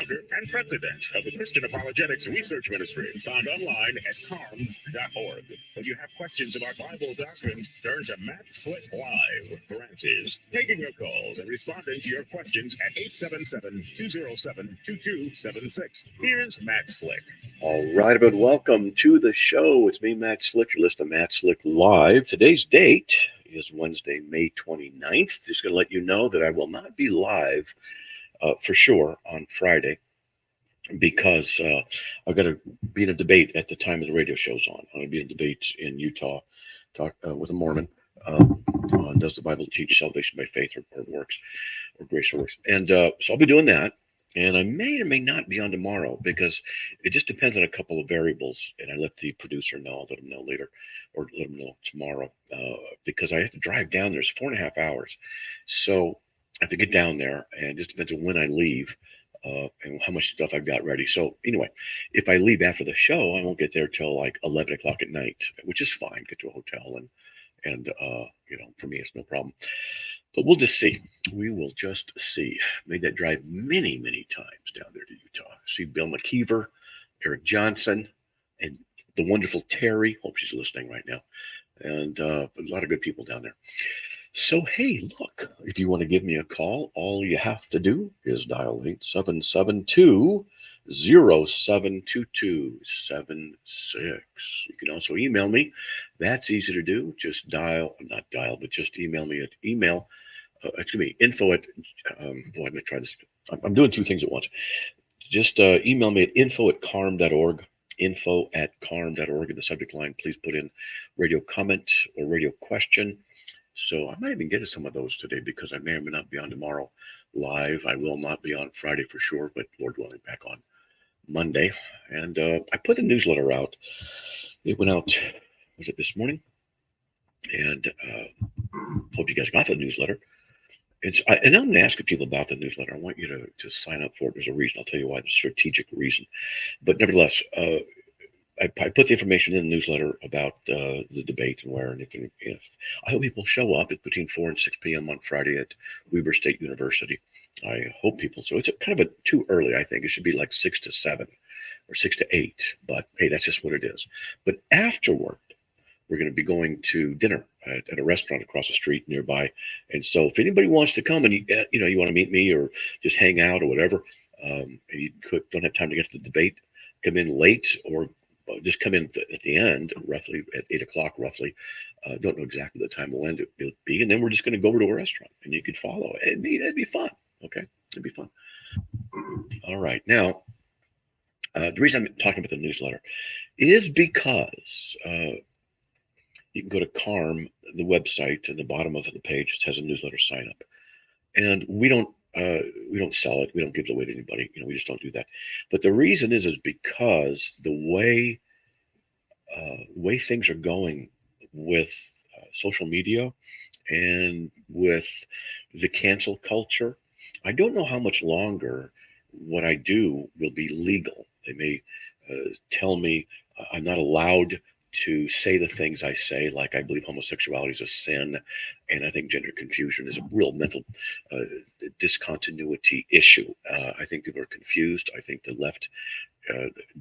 founder and president of the Christian Apologetics Research Ministry, found online at carm.org. When you have questions about Bible doctrines, turn to Matt Slick Live for answers. Taking your calls and responding to your questions at 877-207-2276. Here's Matt Slick. All right, but welcome to the show. It's me, Matt Slick, your list of Matt Slick Live. Today's date is Wednesday, May 29th. Just going to let you know that I will not be live for sure on Friday because I've got to be in a debate at the time of the radio show's on. I'm going to be in a debate in Utah with a Mormon on does the Bible teach salvation by faith or works or grace or works. And so I'll be doing that. And I may or may not be on tomorrow because it just depends on a couple of variables. And I let the producer know, I'll let him know later or let him know tomorrow because I have to drive down there. It's 4.5 hours. So I have to get down there and it just depends on when I leave and how much stuff I've got ready. So anyway, if I leave after the show, I won't get there till like 11 o'clock at night, which is fine. Get to a hotel and for me, it's no problem. But we'll just see. We will just see. Made that drive many, many times down there to Utah. See Bill McKeever, Eric Johnson, and the wonderful Terry. Hope she's listening right now. And a lot of good people down there. So, hey, look, if you want to give me a call, all you have to do is dial 877-722-072276. You can also email me. That's easy to do. Just just email me at email. Info at, I'm going to try this. I'm doing two things at once. Just email me at info@carm.org. info@carm.org. In the subject line, please put in radio comment or radio question. So I might even get to some of those today because I may or may not be on tomorrow live. I will not be on Friday for sure, but Lord willing, back on Monday. And I put the newsletter out. It went out, was it this morning? And hope you guys got the newsletter. And I'm going to ask people about the newsletter. I want you to sign up for it. There's a reason. I'll tell you why. The strategic reason. But nevertheless, I put the information in the newsletter about the debate and where. And if I hope people show up. It's between 4 and 6 p.m. on Friday at Weber State University. I hope people. So it's kind of too early. I think it should be like 6 to 7 or 6 to 8. But hey, that's just what it is. But afterward, we're going to be going to dinner at a restaurant across the street nearby. And so if anybody wants to come and you want to meet me or just hang out or whatever, and you don't have time to get to the debate, come in late or just come in at the end, roughly at 8 o'clock, roughly. Don't know exactly the time we'll end it be. And then we're just going to go over to a restaurant and you could follow. It'd be fun. Okay. It'd be fun. All right. Now, the reason I'm talking about the newsletter is because, you can go to Carm, the website, at the bottom of the page. It has a newsletter sign up, and we don't sell it. We don't give it away to anybody. We just don't do that. But the reason is because the way things are going with social media and with the cancel culture, I don't know how much longer what I do will be legal. They may tell me I'm not allowed to say the things I say, like I believe homosexuality is a sin, and I think gender confusion is a real mental discontinuity issue. I think people are confused. I think the left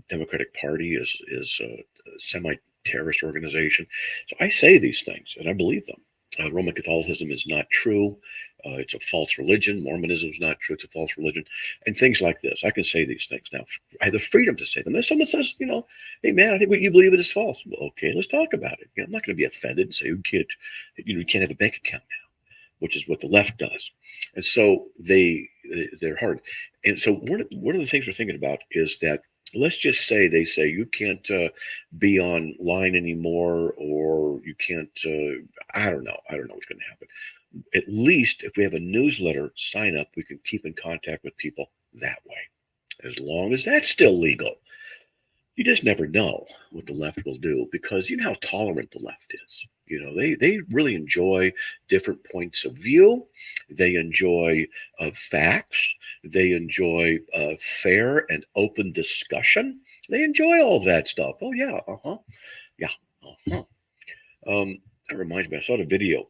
Democratic Party is a semi-terrorist organization. So I say these things, and I believe them. Roman Catholicism is not true. It's a false religion. Mormonism is not true. It's a false religion. And things like this. I can say these things now. I have the freedom to say them. If someone says, hey, man, I think what you believe in is false. Well, okay, let's talk about it. I'm not going to be offended and say, you can't have a bank account now, which is what the left does. And so they're hard. And so one of the things we're thinking about is that, let's just say they say you can't be online anymore, or you can't, I don't know what's going to happen. At least if we have a newsletter sign up, we can keep in contact with people that way. As long as that's still legal. You just never know what the left will do, because you know how tolerant the left is. They really enjoy different points of view. They enjoy facts. They enjoy fair and open discussion. They enjoy all that stuff. Oh, yeah. Yeah. That reminds me, I saw the video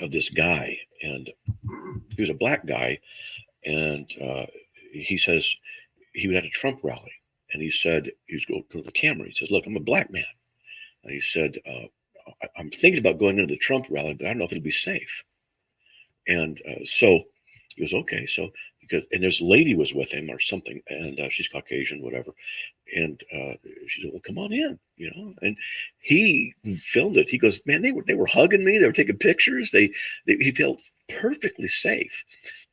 of this guy, and he was a black guy, and he says he was at a Trump rally, and he said, he was going to the camera. He says, "Look, I'm a black man." And he said, I'm thinking about going into the Trump rally, but I don't know if it'll be safe. And so he goes, okay. So because, and there's a lady was with him or something, and she's Caucasian, whatever. And she said, "Well, come on in," And he filmed it. He goes, "Man, they were hugging me. They were taking pictures. He felt perfectly safe."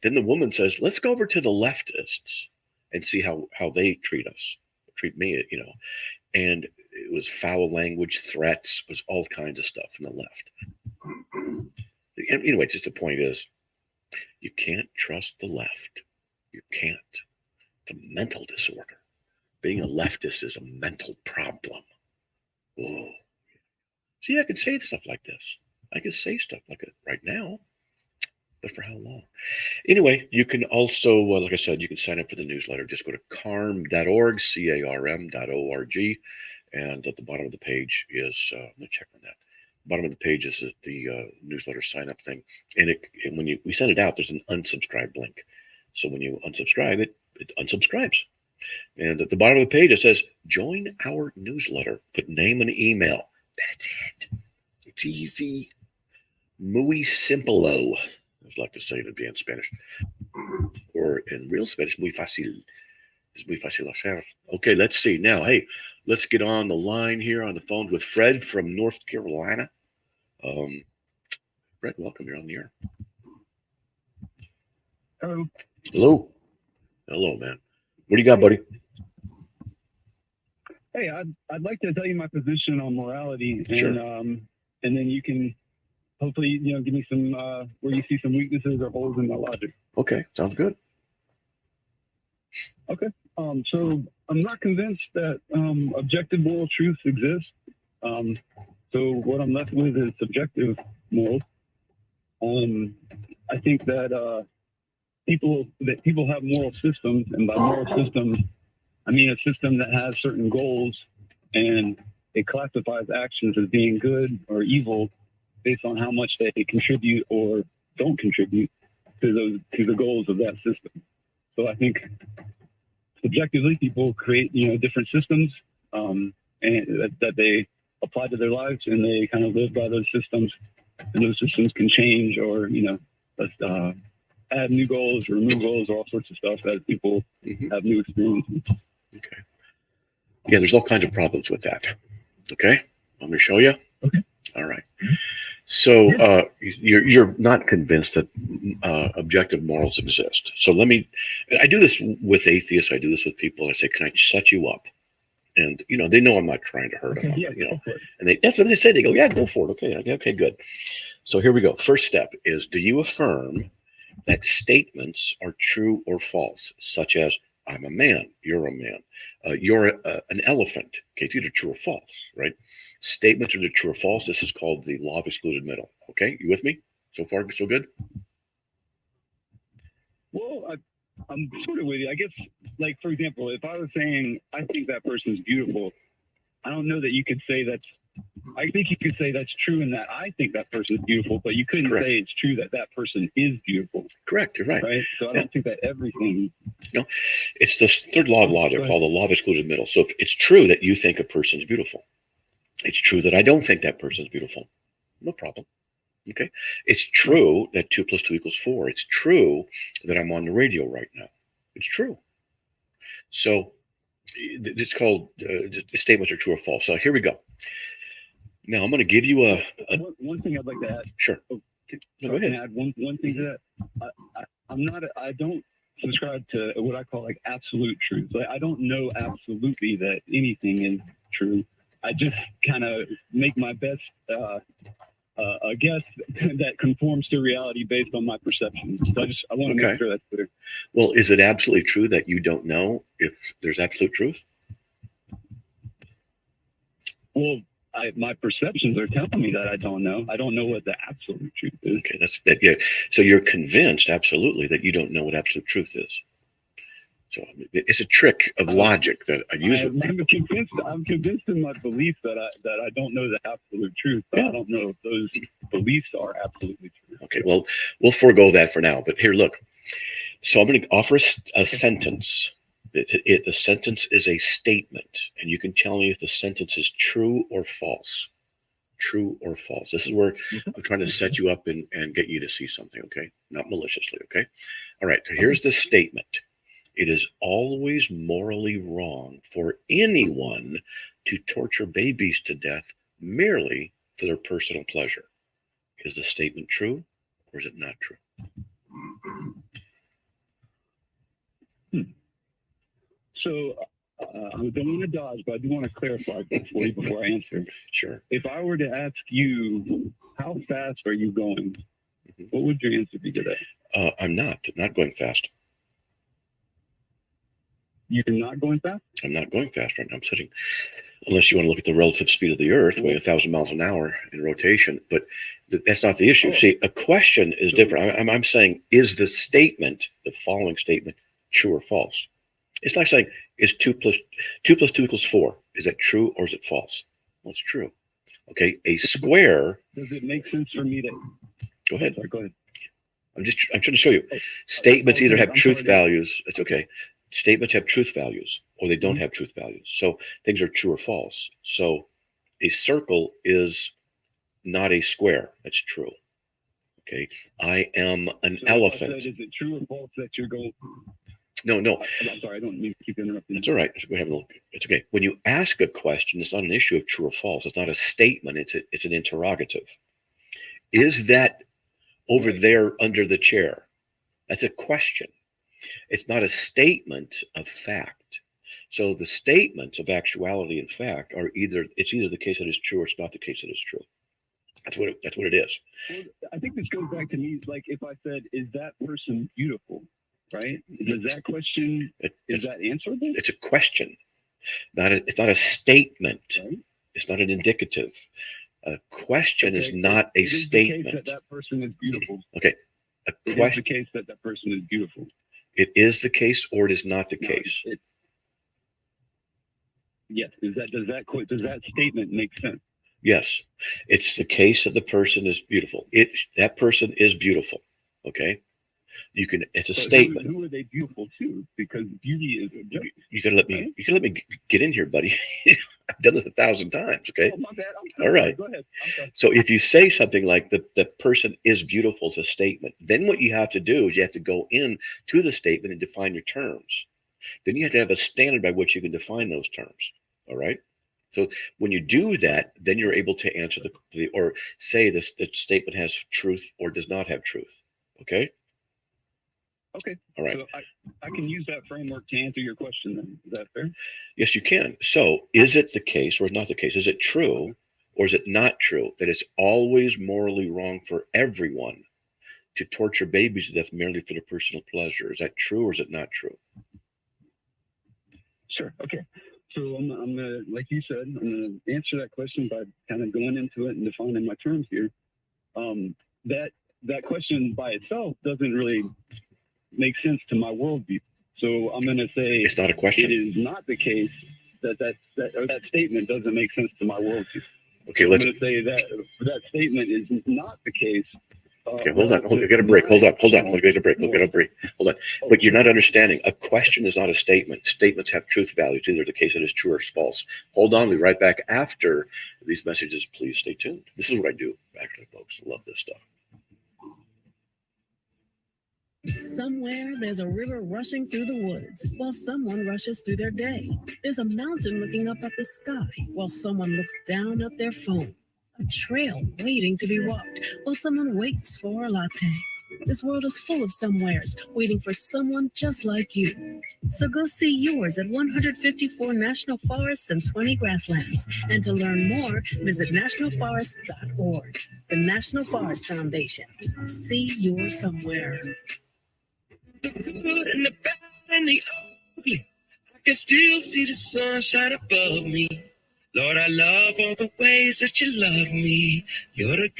Then the woman says, "Let's go over to the leftists and see how they treat me, And it was foul language, threats, it was all kinds of stuff from the left. Anyway, just the point is, you can't trust the left. You can't. It's a mental disorder. Being a leftist is a mental problem. Whoa. See, I could say stuff like this. I could say stuff like it right now, but for how long? Anyway, you can also, like I said, you can sign up for the newsletter. Just go to carm.org, CARM.org. And at the bottom of the page is, let me check on that. Bottom of the page is the newsletter sign up thing. And when we send it out, there's an unsubscribe link. So when you unsubscribe, it unsubscribes. And at the bottom of the page, it says, join our newsletter. Put name and email. That's it. It's easy. Muy simple. I like to say it in advanced Spanish. Or in real Spanish, muy fácil. It's muy fácil hacer. Okay, let's see. Now, hey, let's get on the line here on the phone with Fred from North Carolina. Fred, welcome. You're on the air. Hello. Hello. Hello, man. What do you got, buddy? Hey, I'd like to tell you my position on morality, Sure. and then you can hopefully give me some where you see some weaknesses or holes in my logic. Okay, sounds good. Okay. So I'm not convinced that objective moral truths exist. So what I'm left with is subjective morals. I think that people have moral systems, and by moral systems, I mean a system that has certain goals, and it classifies actions as being good or evil based on how much they contribute or don't contribute to the goals of that system. So I think subjectively, people create different systems, and that they apply to their lives, and they kind of live by those systems. And those systems can change, or add new goals, or remove goals, or all sorts of stuff as people have new experiences. Okay. Yeah, there's all kinds of problems with that. Okay, let me show you. Okay. All right. So you're not convinced that objective morals exist. So I do this with atheists. I do this with people. I say, can I set you up? And, they know I'm not trying to hurt them. Yeah, and that's what they say. They go, yeah, go for it. Okay, good. So here we go. First step is, do you affirm that statements are true or false, such as, I'm a man, you're a man, you're an elephant. Okay, it's either true or false, right? Statements are either true or false. This is called the law of excluded middle. Okay, you with me? So far, so good? Well, I'm sort of with you. I guess, like, for example, if I was saying, I think that person's beautiful, I don't know that you could say I think you could say that's true in that I think that person is beautiful, but you couldn't Correct. say it's true that that person is beautiful. Correct, you're right. Right? So I don't think that everything... It's the third law of logic called the law of excluded middle. So if it's true that you think a person's beautiful, it's true that I don't think that person's beautiful. No problem. Okay. It's true that 2 + 2 = 4. It's true that I'm on the radio right now. It's true. So it's called statements are true or false. So here we go. Now I'm going to give you one thing I'd like to add. Sure. Oh, go ahead. Can I add one thing to that? I don't subscribe to what I call like absolute truth. Like, I don't know absolutely that anything is true. I just kind of make my best a guess that conforms to reality based on my perception. So I want to make sure that's clear. Well, is it absolutely true that you don't know if there's absolute truth? Well, my perceptions are telling me that I don't know. I don't know what the absolute truth is. Okay, that's that. Yeah. So you're convinced absolutely that you don't know what absolute truth is. So it's a trick of logic that I use with people. I'm convinced in my belief that I don't know the absolute truth. But I don't know if those beliefs are absolutely true. Okay, well, we'll forego that for now. But here, look. So I'm going to offer a sentence. The sentence is a statement, and you can tell me if the sentence is true or false. True or false. This is where I'm trying to set you up and get you to see something, okay? Not maliciously, okay? All right, so here's the statement. It is always morally wrong for anyone to torture babies to death merely for their personal pleasure. Is the statement true or is it not true? So I don't want to dodge, but I do want to clarify for you before I answer. Sure. If I were to ask you, how fast are you going? What would your answer be to that? I'm not going fast. You're not going fast? I'm not going fast right now. I'm sitting, unless you want to look at the relative speed of the Earth, weighing 1,000 miles an hour in rotation. But that's not the issue. Oh. See, a question is different. I'm saying, is the statement, the following statement, true or false? It's like saying, is 2 plus 2 equals 4? Is that true or is it false? Well, it's true. Okay, a square. Does it make sense for me to? Go ahead. Sorry, go ahead. I'm trying to show you. Statements either have truth values. It's okay. Statements have truth values or they don't have truth values. So things are true or false. So a circle is not a square. That's true. Okay. I am an elephant. Is it true or false that you're going? No. I'm sorry. I don't mean to keep interrupting. That's all right. We're having a look. It's okay. When you ask a question, it's not an issue of true or false. It's not a statement. It's an interrogative. Is that over there under the chair? That's a question. It's not a statement of fact. So the statements of actuality and fact are either the case that is true or it's not the case that is true. That's what it is. Well, I think this goes back to me. Like if I said, "Is that person beautiful?" Right? Does that question is that answerable? It's a question. It's not a statement. Right? It's not an indicative. A question is not a it is statement. The case that person is beautiful. Okay. It is the case that person is beautiful. It is the case or it is not the case. Yes. Does that statement make sense? Yes. It's the case that the person is beautiful. That person is beautiful. Okay. It's a statement. Who are they beautiful to? Because beauty is objective. You can let me get in here, buddy. I've done this 1,000 times. Okay. Oh, my bad. All right. Go ahead. So if you say something like the person is beautiful, it's a statement, then what you have to do is you have to go in to the statement and define your terms. Then you have to have a standard by which you can define those terms. All right. So when you do that, then you're able to answer or say the statement has truth or does not have truth. Okay. Okay. All right. So I can use that framework to answer your question then. Is that fair? Yes, you can. So is it the case or is not the case? Is it true or is it not true that it's always morally wrong for everyone to torture babies to death merely for their personal pleasure? Is that true or is it not true? Sure. Okay. So I'm gonna, like you said, I'm gonna answer that question by kind of going into it and defining my terms here. That question by itself doesn't really make sense to my worldview. So I'm going to say it's not a question. It is not the case that statement doesn't make sense to my worldview. Okay, I'm going to say that statement is not the case. Okay, hold on. Get a break. Hold on. We'll get a break. Hold on. But you're not understanding. A question is not a statement. Statements have truth values. Either the case that is true or false. Hold on. We'll be right back after these messages. Please stay tuned. This is what I do, actually, folks. I love this stuff. Somewhere there's a river rushing through the woods while someone rushes through their day. There's a mountain looking up at the sky while someone looks down at their phone. A trail waiting to be walked while someone waits for a latte. This world is full of somewheres waiting for someone just like you. So go see yours at 154 national forests and 20 grasslands. And to learn more, visit nationalforest.org. The National Forest Foundation. See your somewhere. The good and the bad and the ugly, I can still see the sunshine above me. Lord, I love all the ways that you love me. You're the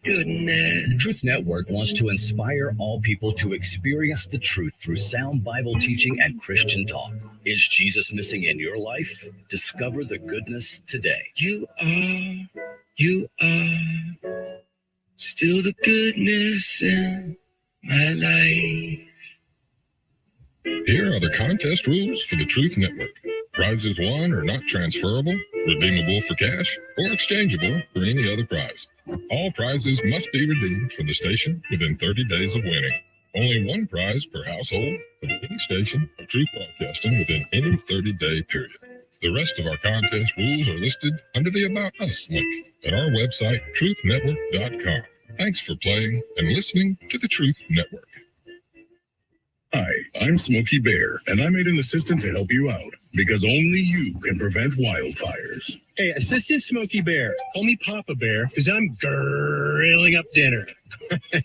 goodness. Truth Network wants to inspire all people to experience the truth through sound Bible teaching and Christian talk. Is Jesus missing in your life? Discover the goodness today. You are still the goodness and my life. Here are the contest rules for the Truth Network. Prizes won are not transferable, redeemable for cash, or exchangeable for any other prize. All prizes must be redeemed from the station within 30 days of winning. Only one prize per household from any station of Truth Broadcasting within any 30-day period. The rest of our contest rules are listed under the About Us link at our website, truthnetwork.com. Thanks for playing and listening to the Truth Network. Hi, I'm Smokey Bear, and I made an assistant to help you out because only you can prevent wildfires. Hey, Assistant Smokey Bear. Call me Papa Bear because I'm grilling up dinner.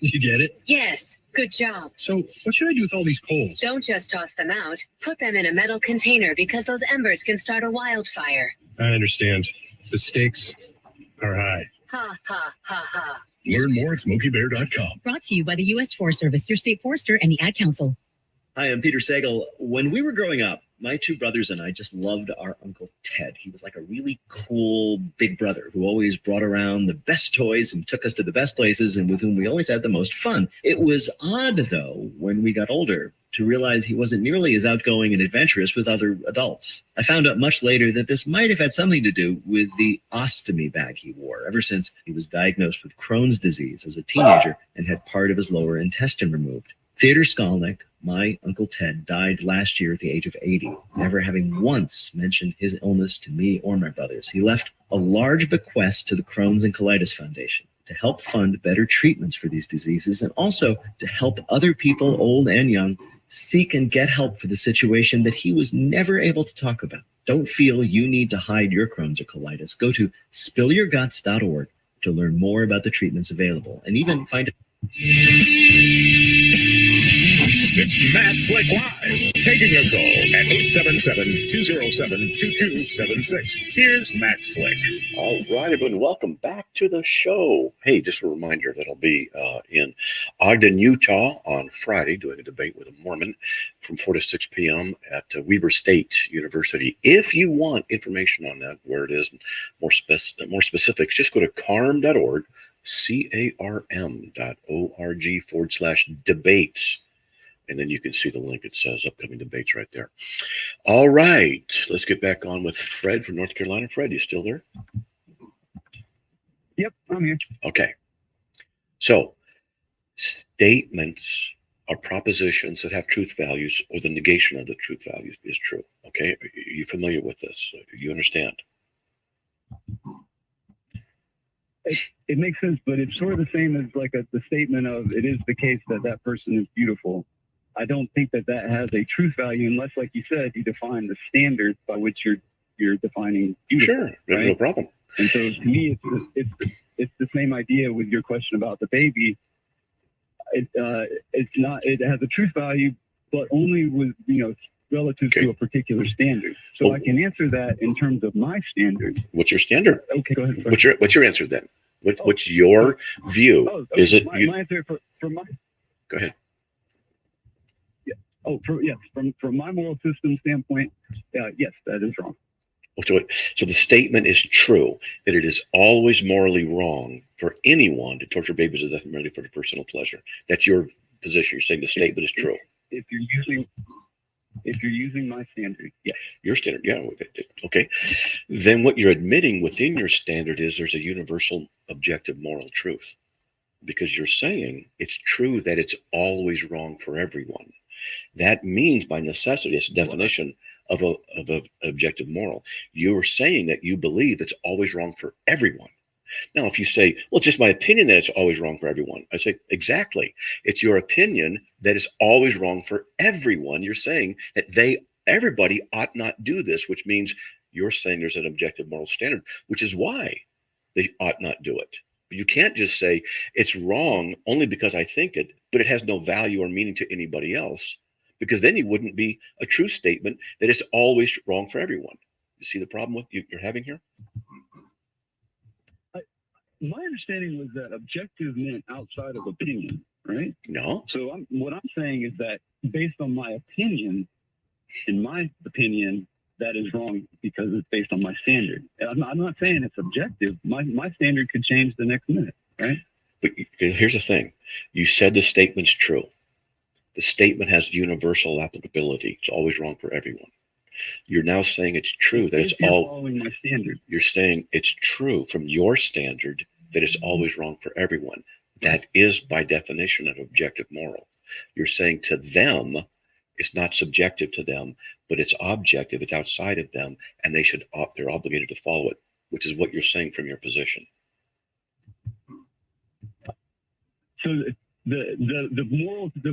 You get it? Yes, good job. So what should I do with all these coals? Don't just toss them out. Put them in a metal container because those embers can start a wildfire. I understand. The stakes are high. Ha, ha, ha, ha. Learn more at SmokeyBear.com. Brought to you by the U.S. Forest Service, your state forester, and the Ad Council. Hi, I'm Peter Sagal. When we were growing up, my two brothers and I just loved our Uncle Ted. He was like a really cool big brother who always brought around the best toys and took us to the best places and with whom we always had the most fun. It was odd, though, when we got older to realize he wasn't nearly as outgoing and adventurous with other adults. I found out much later that this might have had something to do with the ostomy bag he wore ever since he was diagnosed with Crohn's disease as a teenager and had part of his lower intestine removed. Theodore Skolnick, my Uncle Ted, died last year at the age of 80, never having once mentioned his illness to me or my brothers. He left a large bequest to the Crohn's and Colitis Foundation to help fund better treatments for these diseases and also to help other people, old and young, seek and get help for the situation that he was never able to talk about. Don't feel you need to hide your Crohn's or colitis. Go to spillyourguts.org to learn more about the treatments available and even find It's Matt Slick Live, taking your calls at 877-207-2276. Here's Matt Slick. All right, everyone, welcome back to the show. Hey, just a reminder that I'll be in Ogden, Utah on Friday doing a debate with a Mormon from 4 to 6 p.m. at Weber State University. If you want information on that, where it is, more specifics, just go to carm.org, carm.org/debates. And then you can see the link. It says upcoming debates right there. All right, let's get back on with Fred from North Carolina. Fred, you still there? Yep, I'm here. Okay. So statements are propositions that have truth values or the negation of the truth values is true. Okay. Are you familiar with this? You understand? It makes sense, but it's sort of the same as like the statement of it is the case that that person is beautiful. I don't think that has a truth value unless, like you said, you define the standards by which you're defining beautiful. Sure, right? No problem. And so to me, it's the same idea with your question about the baby. It's not. It has a truth value, but only with relative to a particular standard. So I can answer that in terms of my standard. What's your standard? Okay, go ahead. What's your answer then? What's your view? Oh, okay. Is it my answer for my? Go ahead. From my moral system standpoint, yes, that is wrong. So the statement is true that it is always morally wrong for anyone to torture babies to death merely for their personal pleasure. That's your position. You're saying the statement is true. If you're using my standard, yes. Your standard, yeah. Okay. Then what you're admitting within your standard is there's a universal objective moral truth, because you're saying it's true that it's always wrong for everyone. That means by necessity, it's a definition of a objective moral. You're saying that you believe it's always wrong for everyone. Now, if you say, well, it's just my opinion that it's always wrong for everyone, I say, exactly. It's your opinion that it's always wrong for everyone. You're saying that everybody ought not do this, which means you're saying there's an objective moral standard, which is why they ought not do it. But you can't just say it's wrong only because I think it, but it has no value or meaning to anybody else, because then it wouldn't be a true statement that it's always wrong for everyone. You see the problem you're having here? My understanding was that objective meant outside of opinion, right? No. So what I'm saying is that based on my opinion, in my opinion, that is wrong because it's based on my standard. I'm not saying it's objective. My standard could change the next minute, right? But here's the thing. You said the statement's true. The statement has universal applicability. It's always wrong for everyone. You're now saying it's true that it's If you're all. following my standard. You're saying it's true from your standard that it's always wrong for everyone. That is by definition an objective moral. You're saying to them, it's not subjective to them, but it's objective. It's outside of them, and they're obligated to follow it, which is what you're saying from your position. So the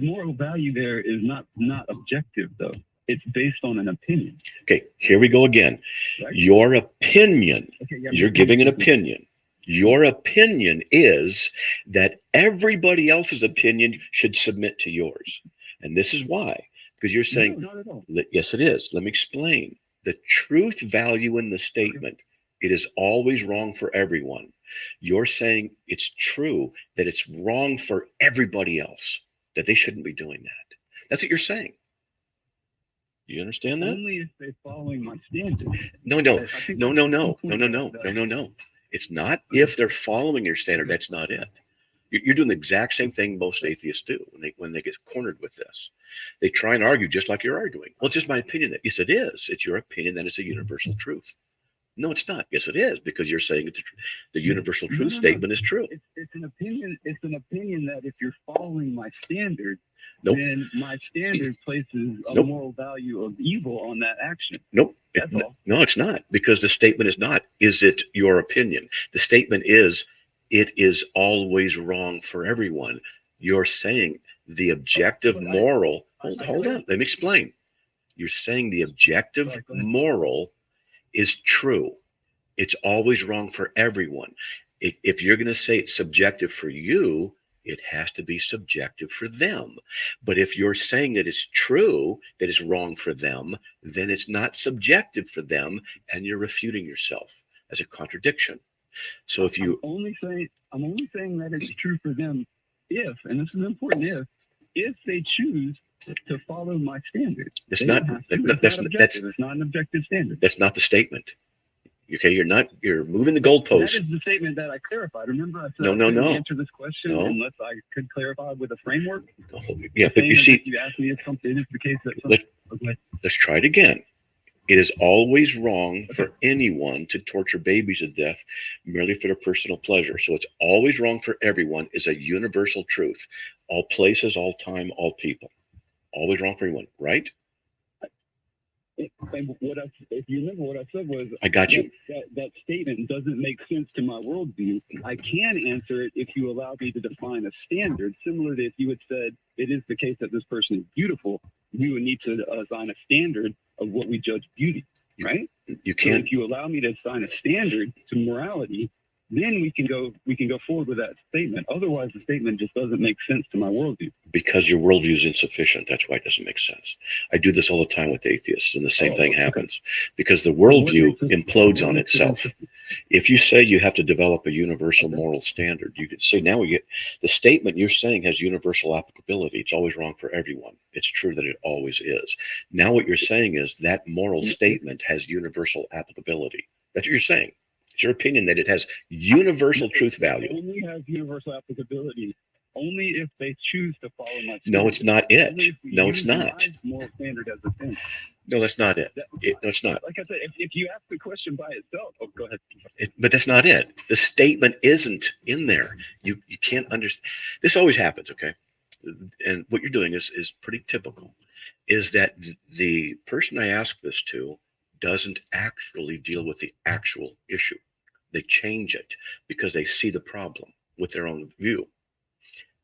moral value there is not objective though. It's based on an opinion. Okay, here we go again. Right? Your opinion. Okay, yeah, You're giving an opinion. Your opinion is that everybody else's opinion should submit to yours. And this is why. Because you're saying, no, not at all. Yes, it is. Let me explain. The truth value in the statement, it is always wrong for everyone. You're saying it's true that it's wrong for everybody else, that they shouldn't be doing that. That's what you're saying. You understand that? Only if they're following my standard. No. It's not if they're following your standard. That's not it. You're doing the exact same thing most atheists do when they get cornered with this. They try and argue just like you're arguing. Well, it's just my opinion. That yes, it is. It's your opinion that it's a universal truth. No, it's not. Yes, it is, because you're saying the universal truth statement is true. It's an opinion. It's an opinion that if you're following my standard, Nope. then my standard places a Nope. moral value of evil on that action. Nope. That's all. No, it's not, because the statement is not, is it your opinion? The statement is, it is always wrong for everyone. You're saying the objective moral. Hold on. Let me explain. You're saying the objective moral is true. It's always wrong for everyone. If you're going to say it's subjective for you, it has to be subjective for them. But if you're saying that it's true, that it's wrong for them, then it's not subjective for them, and you're refuting yourself as a contradiction. So if you I'm only saying that it's true for them if, and this is important, if they choose to follow my standard. It's They not- don't have to. that's- It's not that's- objective. It's not an objective standard. that's not the statement. Okay, you're moving the goalposts. That is the statement that I clarified. Remember, I said No, I no, couldn't no. answer this question No. unless I could clarify with a framework. Yeah, but Same you as see, if you asked me if something is the case that Let- okay. let's try it again. It is always wrong for anyone to torture babies to death merely for their personal pleasure. So it's always wrong for everyone is a universal truth. All places, all time, all people. Always wrong for everyone, right? And if you remember what I said was, I got you. That statement doesn't make sense to my worldview. I can answer it if you allow me to define a standard, similar to if you had said it is the case that this person is beautiful, we would need to assign a standard of what we judge beauty, right? You So can't. if you allow me to assign a standard to morality, then we can go forward with that statement. Otherwise, the statement just doesn't make sense to my worldview. Because your worldview is insufficient. That's why it doesn't make sense. I do this all the time with atheists, and the same thing happens because the worldview implodes on itself. If you say you have to develop a universal moral standard, you could say now we get the statement you're saying has universal applicability. It's always wrong for everyone. It's true that it always is. Now what you're saying is that moral statement has universal applicability. That's what you're saying. It's your opinion that it has universal truth value. It only has universal applicability only if they choose to follow my standard. No, it's not Only it. if we No, it's use not. my moral standard as a thing. No, that's not it. No, it's not. Like I said, if you ask the question by itself, go ahead. But that's not it. The statement isn't in there. You can't understand. This always happens, okay? And what you're doing is pretty typical. Is that the person I ask this to doesn't actually deal with the actual issue. They change it because they see the problem with their own view.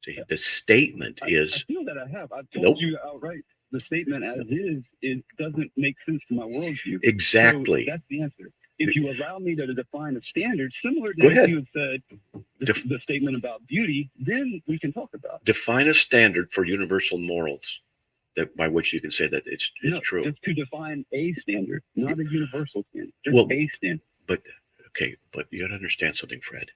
See, the statement is. I feel that I have. I've told Nope. you outright. The statement as is doesn't make sense to my worldview. Exactly. So that's the answer. If you allow me to define a standard similar Go to ahead. if you had said the statement about beauty, then we can talk about it. Define a standard for universal morals that by which you can say that it's No, true. Just to define a standard, not a universal standard. Just Well, a standard. But okay, but you got to understand something, Fred.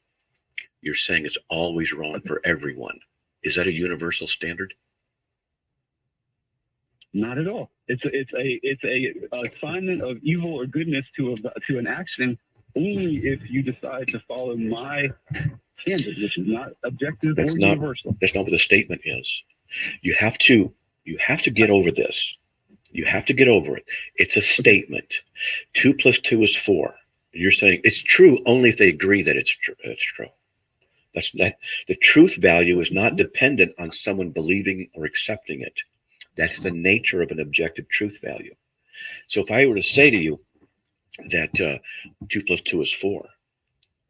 You're saying it's always wrong for everyone. Is that a universal standard? Not at all. It's a assignment of evil or goodness to an action only if you decide to follow my standard, which is not objective That's or not- universal. That's not what the statement is. You have to get over this. You have to get over it. It's a statement. 2 + 2 is 4. You're saying it's true only if they agree that it's true. It's true. That's not the truth value is not dependent on someone believing or accepting it. That's the nature of an objective truth value. So if I were to say to you that 2 + 2 is 4,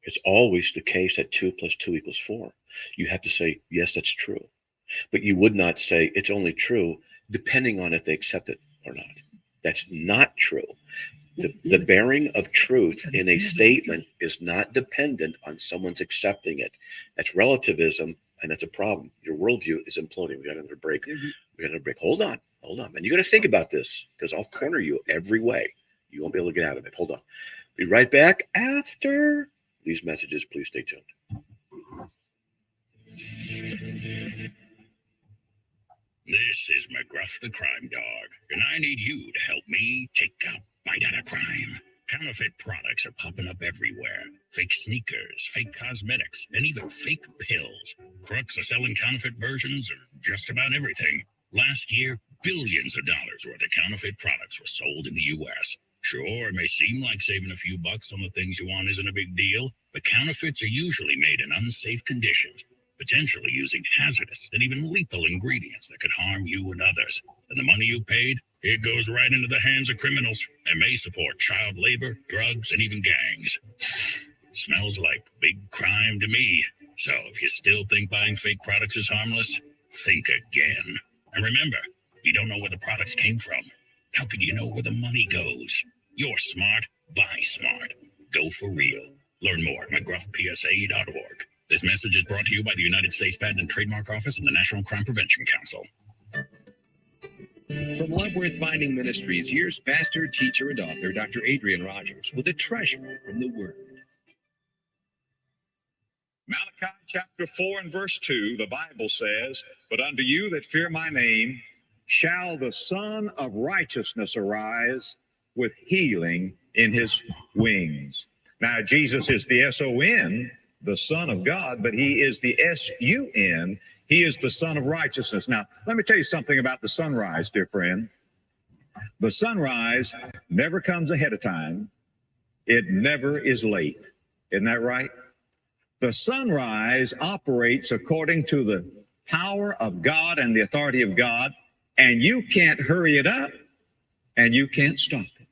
it's always the case that 2 + 2 = 4. You have to say, yes, that's true. But you would not say it's only true depending on if they accept it or not. That's not true. The bearing of truth in a statement is not dependent on someone's accepting it. That's relativism, and that's a problem. Your worldview is imploding. We got another break. Hold on. And you got to think about this because I'll corner you every way. You won't be able to get out of it. Hold on. Be right back after these messages. Please stay tuned. This is McGruff the Crime Dog, and I need you to help me take a bite out of crime. Counterfeit products are popping up everywhere. Fake sneakers, fake cosmetics, and even fake pills. Crooks are selling counterfeit versions of just about everything. Last year, billions of dollars worth of counterfeit products were sold in the U.S. Sure, it may seem like saving a few bucks on the things you want isn't a big deal, but counterfeits are usually made in unsafe conditions, potentially using hazardous and even lethal ingredients that could harm you and others. And the money you paid, it goes right into the hands of criminals and may support child labor, drugs, and even gangs. Smells like big crime to me. So if you still think buying fake products is harmless, think again. And remember, you don't know where the products came from. How can you know where the money goes? You're smart, buy smart. Go for real. Learn more at mcgruffpsa.org. This message is brought to you by the United States Patent and Trademark Office and the National Crime Prevention Council. From Love Worth Finding Ministries, here's pastor, teacher, and author Dr. Adrian Rogers with a treasure from the Word. Malachi chapter 4 and verse 2, the Bible says, "But unto you that fear my name shall the Son of Righteousness arise with healing in his wings." Now, Jesus is the S-O-N, the Son of God, but he is the S-U-N. He is the Son of Righteousness. Now, let me tell you something about the sunrise, dear friend. The sunrise never comes ahead of time. It never is late. Isn't that right? The sunrise operates according to the power of God and the authority of God, and you can't hurry it up, and you can't stop it.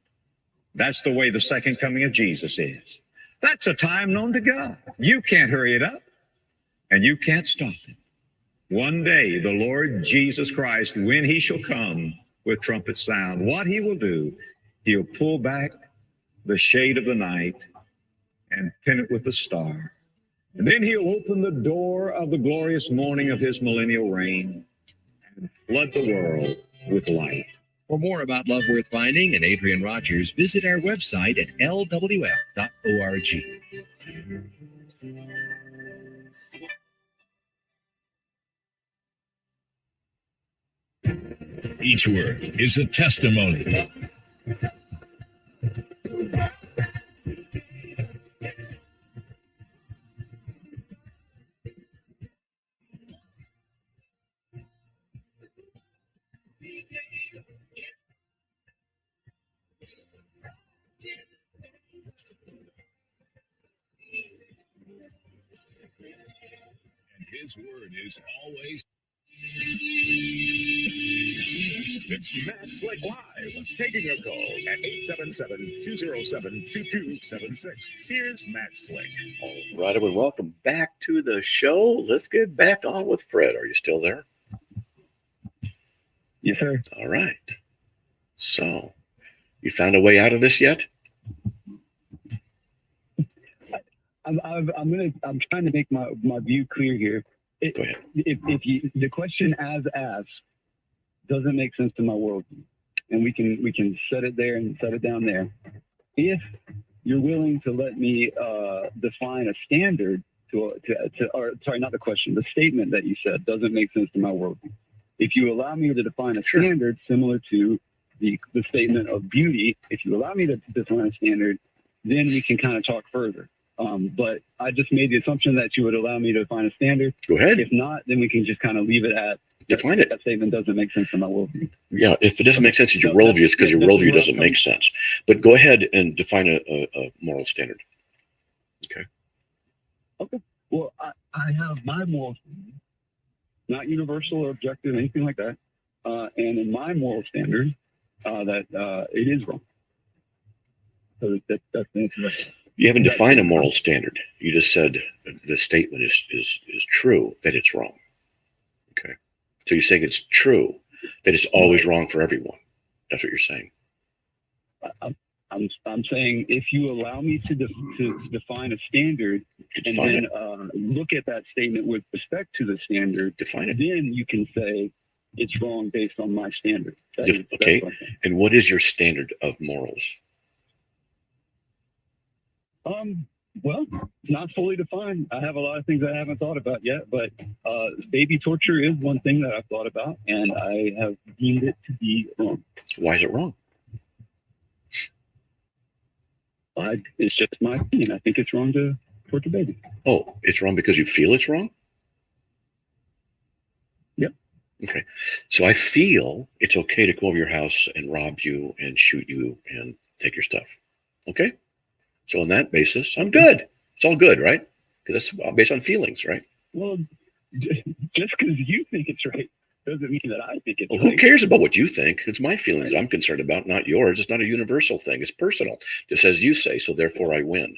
That's the way the second coming of Jesus is. That's a time known to God. You can't hurry it up, and you can't stop it. One day, the Lord Jesus Christ, when he shall come with trumpet sound, what he will do, he'll pull back the shade of the night and pin it with a star. And then he'll open the door of the glorious morning of his millennial reign and flood the world with light. For more about Love Worth Finding and Adrian Rogers, visit our website at lwf.org. Each word is a testimony. And his word is always. It's Matt Slick Live, taking your calls at 877-207-2276. Here's Matt Slick. All right, everyone, welcome back to the show. Let's get back on with Fred. Are you still there? Yes, sir. All right. So, you found a way out of this yet? I'm trying to make my view clear here. Go ahead. If the question as asked doesn't make sense to my worldview, and we can set it there and set it down there. If you're willing to let me define a standard not the question, the statement that you said doesn't make sense to my worldview. If you allow me to define a standard similar to the statement of beauty, if you allow me to define a standard, then we can kind of talk further. But I just made the assumption that you would allow me to define a standard. Go ahead. If not, then we can just kind of leave it at define it. That statement doesn't make sense in my worldview. Yeah, if it doesn't make sense in your worldview, it's because your worldview doesn't make sense. But go ahead and define a moral standard. Okay. Okay. Well, I have my moral standard, not universal or objective, anything like that. And in my moral standard, that it is wrong. So that's the answer. You haven't defined a moral standard. You just said the statement is true, that it's wrong. Okay. So you're saying it's true, that it's always wrong for everyone. That's what you're saying. I'm saying if you allow me to define a standard and then look at that statement with respect to the standard, define it. Then you can say it's wrong based on my standard. Okay. And what is your standard of morals? Well, not fully defined. I have a lot of things I haven't thought about yet, but baby torture is one thing that I've thought about, and I have deemed it to be wrong. Why is it wrong? It's just my opinion. I think it's wrong to torture babies. Oh, it's wrong because you feel it's wrong? Yep. Okay. So I feel it's okay to come over your house and rob you and shoot you and take your stuff. Okay? So on that basis, I'm good. It's all good, right? Because that's based on feelings, right? Well, just because you think it's right doesn't mean that I think it's Well, right. who cares about what you think? It's my feelings I'm concerned about, not yours. It's not a universal thing. It's personal, just as you say. So therefore, I win.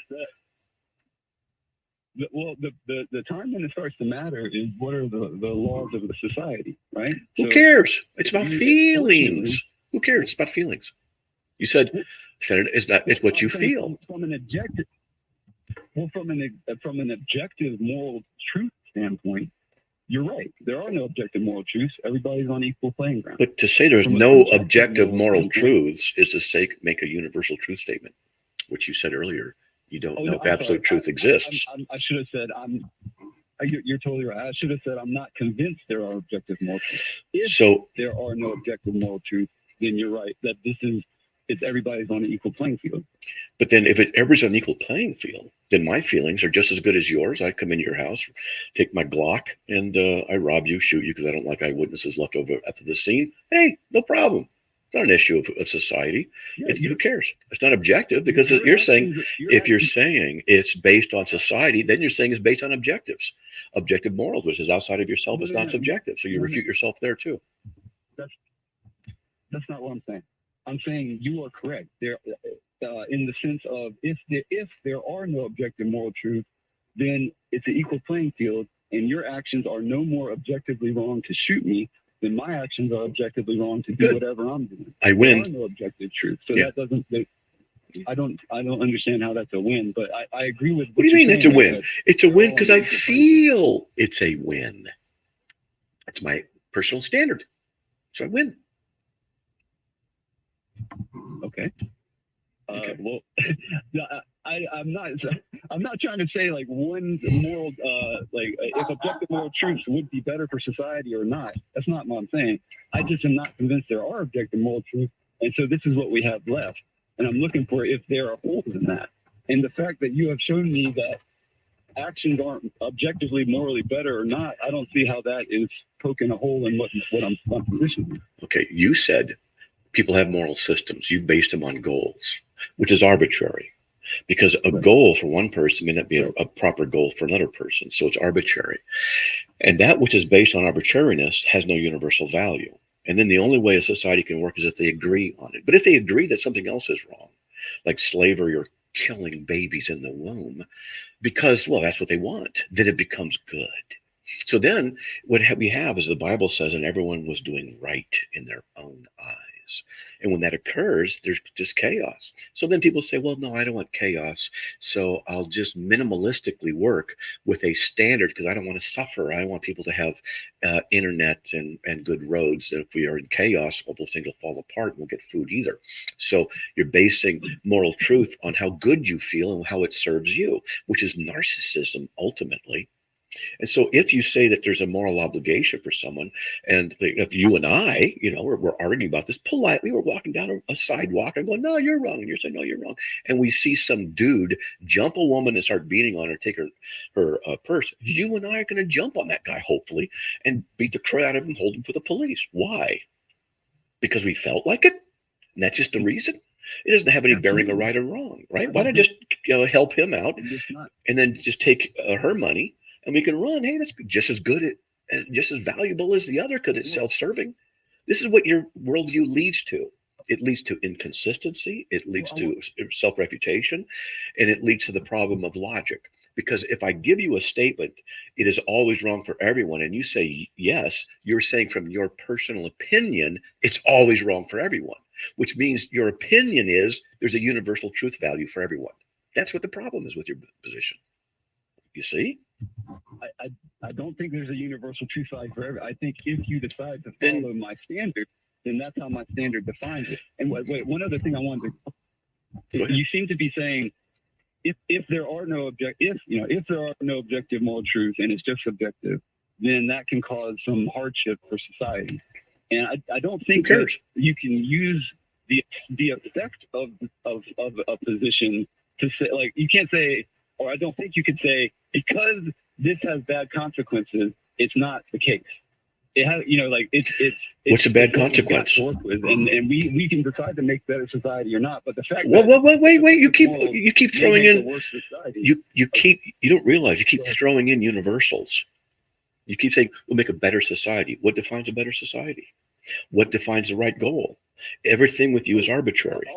Well, the time when it starts to matter is what are the laws of the society, right? Who cares? It's about feelings. Who cares? It's about feelings. You said it's what you feel. From an objective, well, from an objective moral truth standpoint, you're right. There are no objective moral truths. Everybody's on equal playing ground. But to say there's no objective moral truths is to make a universal truth statement, which you said earlier. You don't know if absolute truth exists. I should have said you're totally right. I should have said I'm not convinced there are objective moral truths. If there are no objective moral truths, then you're right that it's everybody's on an equal playing field. But then if everybody's on an equal playing field, then my feelings are just as good as yours. I come into your house, take my Glock, and I rob you, shoot you because I don't like eyewitnesses left over after the scene. Hey, no problem. It's not an issue of society. Who cares? It's not objective because you're saying if you're saying it's based on society, then you're saying it's based on objectives. Objective morals, which is outside of yourself, is not subjective. So you refute yourself there too. That's not what I'm saying. I'm saying you are correct. There, in the sense of if there are no objective moral truth, then it's an equal playing field, and your actions are no more objectively wrong to shoot me than my actions are objectively wrong to do whatever I'm doing. I win. There are no objective truth, so that doesn't. I don't understand how that's a win, but I agree with. What do you mean it's a win? It's a win because I feel it's a win. It's my personal standard, so I win. Okay. Well, I'm not trying to say like one moral, if objective moral truths would be better for society or not. That's not what I'm saying. I just am not convinced there are objective moral truths, and so this is what we have left. And I'm looking for if there are holes in that. And the fact that you have shown me that actions aren't objectively morally better or not, I don't see how that is poking a hole in what I'm positioning. Okay, you said people have moral systems. You based them on goals, which is arbitrary because a goal for one person may not be a proper goal for another person. So it's arbitrary. And that which is based on arbitrariness has no universal value. And then the only way a society can work is if they agree on it. But if they agree that something else is wrong, like slavery or killing babies in the womb, because, well, that's what they want, then it becomes good. So then what we have is the Bible says, and everyone was doing right in their own eyes. And when that occurs, there's just chaos. So then people say, well, no, I don't want chaos. So I'll just minimalistically work with a standard because I don't want to suffer. I want people to have internet and good roads. And if we are in chaos, all those things will fall apart and we'll get food either. So you're basing moral truth on how good you feel and how it serves you, which is narcissism ultimately. And so if you say that there's a moral obligation for someone, and if you and I, we're arguing about this politely, we're walking down a sidewalk and going, no, you're wrong. And you're saying, no, you're wrong. And we see some dude jump a woman and start beating on her, take her purse. You and I are going to jump on that guy, hopefully, and beat the crap out of him, hold him for the police. Why? Because we felt like it? And that's just the reason? It doesn't have any bearing on right or wrong, right? Why not just help him out and then just take her money and we can run? Hey, that's just as good and just as valuable as the other because it's self-serving. This is what your worldview leads to. It leads to inconsistency. It leads to self-refutation, and it leads to the problem of logic. Because if I give you a statement, it is always wrong for everyone, and you say yes, you're saying from your personal opinion, it's always wrong for everyone, which means your opinion is there's a universal truth value for everyone. That's what the problem is with your position. You see? I don't think there's a universal truth value for everyone. I think if you decide to follow my standard, then that's how my standard defines it. And wait, one other thing I wanted to, you seem to be saying, if there are no objective moral truths and it's just subjective, then that can cause some hardship for society. And I don't think that you can use the effect of a position to say, like, you can't say, or I don't think you could say, because this has bad consequences, it's not the case. It has, it's what's a bad consequence? To work with, and we can decide to make better society or not. But the fact wait, you keep throwing in, you don't realize you keep throwing in universals. You keep saying we'll make a better society. What defines a better society? What defines the right goal? Everything with you is arbitrary.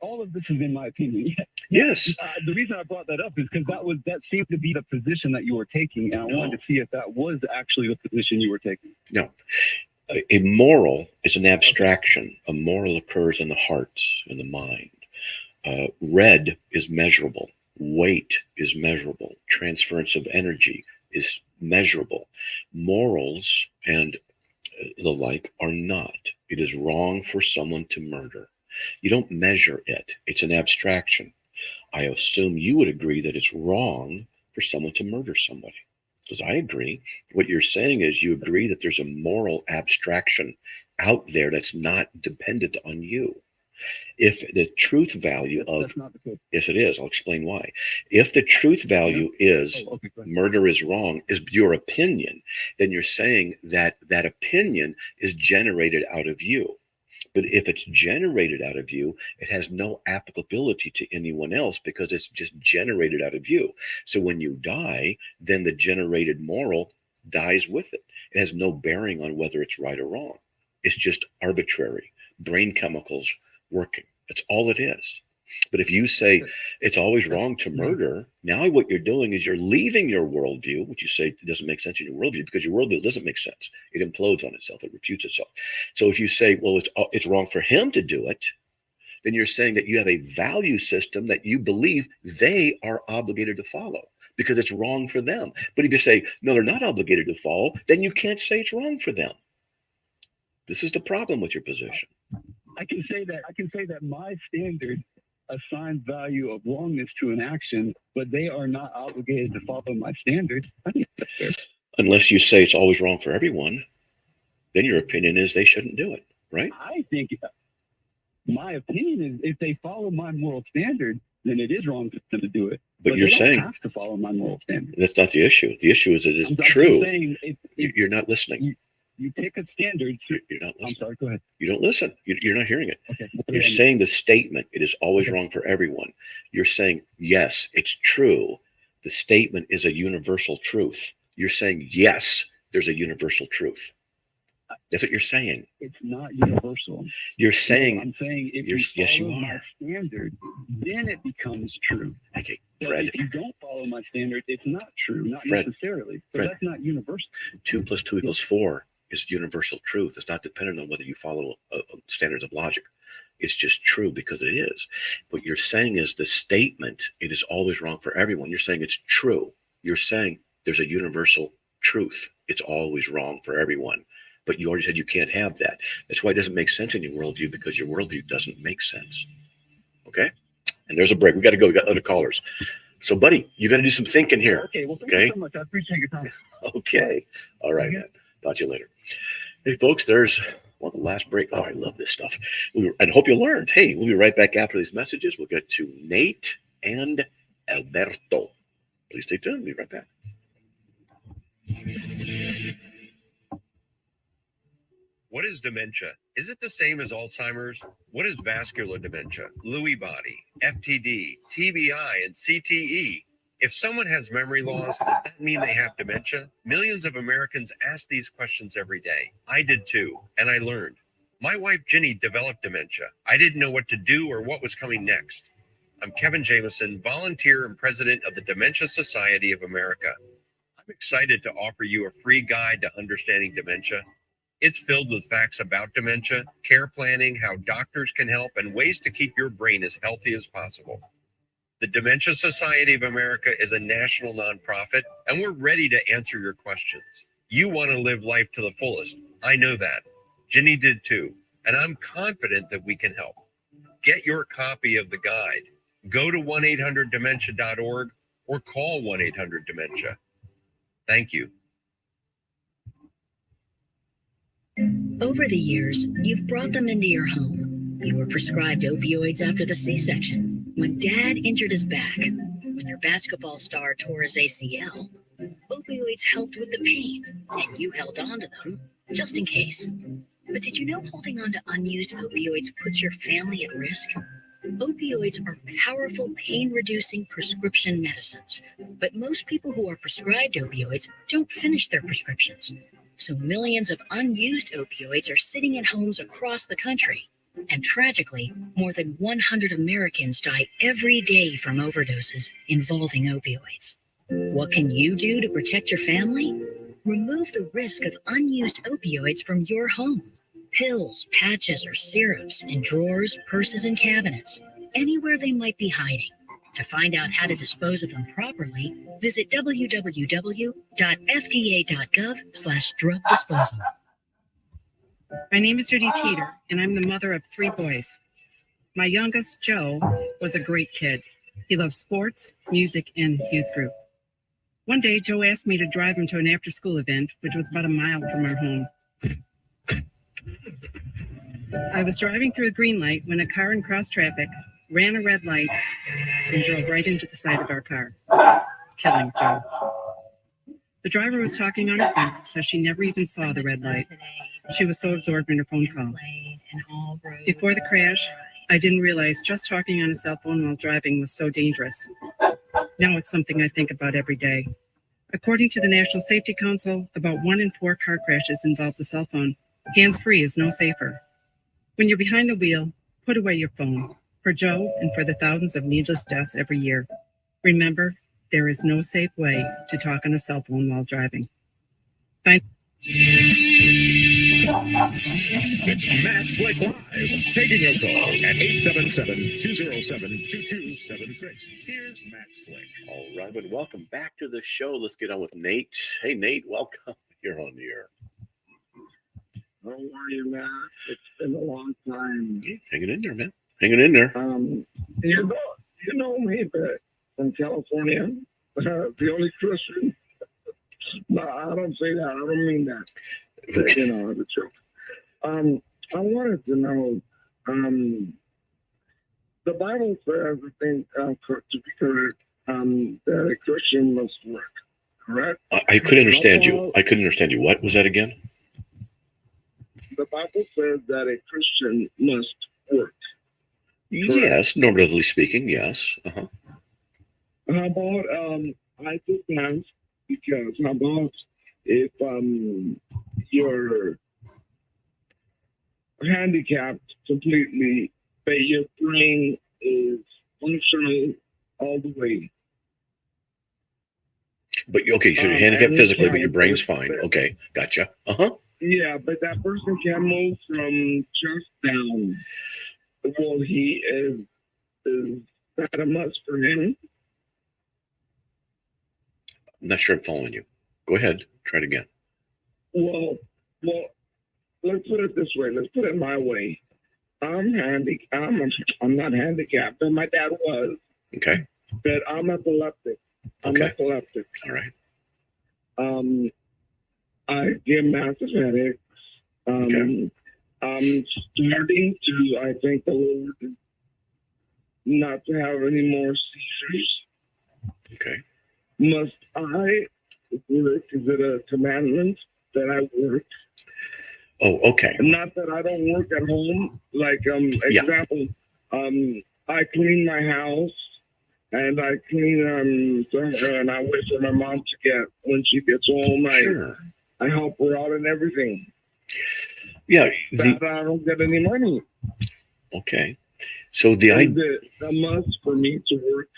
All of this is in my opinion. Yes. The reason I brought that up is because that seemed to be the position that you were taking, and I wanted to see if that was actually the position you were taking. No. A moral is an abstraction. A moral occurs in the heart and the mind. Red is measurable. Weight is measurable. Transference of energy is measurable. Morals and the like are not. It is wrong for someone to murder. You don't measure it. It's an abstraction. I assume you would agree that it's wrong for someone to murder somebody. Because I agree. What you're saying is you agree that there's a moral abstraction out there that's not dependent on you. If the truth value of, yes, it is. I'll explain why. If the truth value is murder is wrong, is your opinion, then you're saying that that opinion is generated out of you. But if it's generated out of you, it has no applicability to anyone else because it's just generated out of you. So when you die, then the generated moral dies with it. It has no bearing on whether it's right or wrong. It's just arbitrary, brain chemicals working. That's all it is. But if you say it's always wrong to murder, now what you're doing is you're leaving your worldview, which you say doesn't make sense in your worldview, because your worldview doesn't make sense. It implodes on itself. It refutes itself. So if you say, well, it's wrong for him to do it, then you're saying that you have a value system that you believe they are obligated to follow because it's wrong for them. But if you say, no, they're not obligated to follow, then you can't say it's wrong for them. This is the problem with your position. I can say that my standard assigns value of wrongness to an action, but they are not obligated to follow my standard. I think that's fair. Unless you say it's always wrong for everyone, then your opinion is they shouldn't do it, right? I think my opinion is if they follow my moral standard, then it is wrong for them to do it. But you're they saying don't have to follow my moral standard. That's not the issue. The issue is it is true. You're not listening. You pick a standard. You're not listening. I'm sorry, go ahead. You don't listen. You're not hearing it. Okay. You're saying the statement, it is always wrong for everyone. You're saying, yes, it's true. The statement is a universal truth. You're saying, yes, there's a universal truth. That's what you're saying. It's not universal. You're saying, I'm saying if yes, you you follow are. my standard, then it becomes true. Okay, But Fred. if you don't follow my standard, it's not true, not Fred, necessarily. So Fred. that's not universal. 2 + 2 = 4 is universal truth. It's not dependent on whether you follow standards of logic. It's just true because it is. What you're saying is the statement, it is always wrong for everyone. You're saying it's true. You're saying there's a universal truth. It's always wrong for everyone. But you already said you can't have that. That's why it doesn't make sense in your worldview, because your worldview doesn't make sense. Okay? And there's a break. We got to go. We got other callers. So, buddy, you got to do some thinking here. Okay, well, thank Okay. you so much. I appreciate your time. Okay. All right, man. Talk to you later. Hey, folks, there's the last break. Oh, I love this stuff. I hope you learned. Hey, we'll be right back after these messages. We'll get to Nate and Alberto. Please stay tuned. We'll be right back. What is dementia? Is it the same as Alzheimer's? What is vascular dementia, Lewy body, FTD, TBI, and CTE? If someone has memory loss, does that mean they have dementia? Millions of Americans ask these questions every day. I did too, and I learned. My wife, Ginny, developed dementia. I didn't know what to do or what was coming next. I'm Kevin Jameson, volunteer and president of the Dementia Society of America. I'm excited to offer you a free guide to understanding dementia. It's filled with facts about dementia, care planning, how doctors can help, and ways to keep your brain as healthy as possible. The Dementia Society of America is a national nonprofit, and we're ready to answer your questions. You want to live life to the fullest. I know that. Ginny did too, and I'm confident that we can help. Get your copy of the guide. Go to 1-800-DEMENTIA.org or call 1-800-DEMENTIA. Thank you. Over the years, you've brought them into your home. You were prescribed opioids after the C-section, when Dad injured his back, when your basketball star tore his ACL. Opioids helped with the pain, and you held on to them, just in case. But did you know holding on to unused opioids puts your family at risk? Opioids are powerful pain-reducing prescription medicines, but most people who are prescribed opioids don't finish their prescriptions. So millions of unused opioids are sitting in homes across the country. And tragically, more than 100 Americans die every day from overdoses involving opioids. What can you do to protect your family? Remove the risk of unused opioids from your home. Pills, patches, or syrups in drawers, purses, and cabinets, anywhere they might be hiding. To find out how to dispose of them properly, visit www.fda.gov/drug disposal. My name is Judy Teeter, and I'm the mother of 3 boys. My youngest, Joe, was a great kid. He loved sports, music, and his youth group. One day, Joe asked me to drive him to an after-school event, which was about a mile from our home. I was driving through a green light when a car in cross traffic ran a red light and drove right into the side of our car, killing Joe. The driver was talking on her phone, so she never even saw the red light. She was so absorbed in her phone call. Before the crash, I didn't realize just talking on a cell phone while driving was so dangerous. Now it's something I think about every day. According to the National Safety Council, about 1 in 4 car crashes involves a cell phone. Hands-free is no safer. When you're behind the wheel, put away your phone. For Joe and for the thousands of needless deaths every year, remember, there is no safe way to talk on a cell phone while driving. It's Matt Slick Live, taking your calls at 877-207-2276. Here's Matt Slick. All right, but welcome back to the show. Let's get on with Nate. Hey, Nate, welcome. You're on the air. How are you, Matt? It's been a long time. Hanging in there, man. Hanging in there. You know me, but from California, the only Christian. No, I don't say that. I don't mean that. But, you know, the truth. I wanted to know, the Bible says, I think, to be correct, that a Christian must work, correct? I couldn't understand you. I couldn't understand you. What was that again? The Bible says that a Christian must work. Yes, normatively speaking, yes. Uh-huh. How about I do plans because how about if you're handicapped completely, but your brain is functional all the way. But okay, so you're handicapped physically, but your brain's fine. Okay, gotcha. Uh-huh. Yeah, but that person can move from chest down. Well, he is that a must for him? I'm not sure I'm following you. Go ahead. Try it again. Well, let's put it this way. Let's put it my way. I'm not handicapped, but my dad was. Okay. that I'm epileptic. I'm Okay. epileptic. All right. I get massive headaches. Okay. I'm starting to, I thank the Lord, not to have any more seizures. Okay. Must I work? Is it a commandment that I work? Oh, okay. Not that I don't work at home. Like, Yeah. example, I clean my house and I clean and I wait for my mom to get when she gets home. Sure. I help her out and everything. Yeah. But I don't get any money. Okay. So the Is it a must for me to work?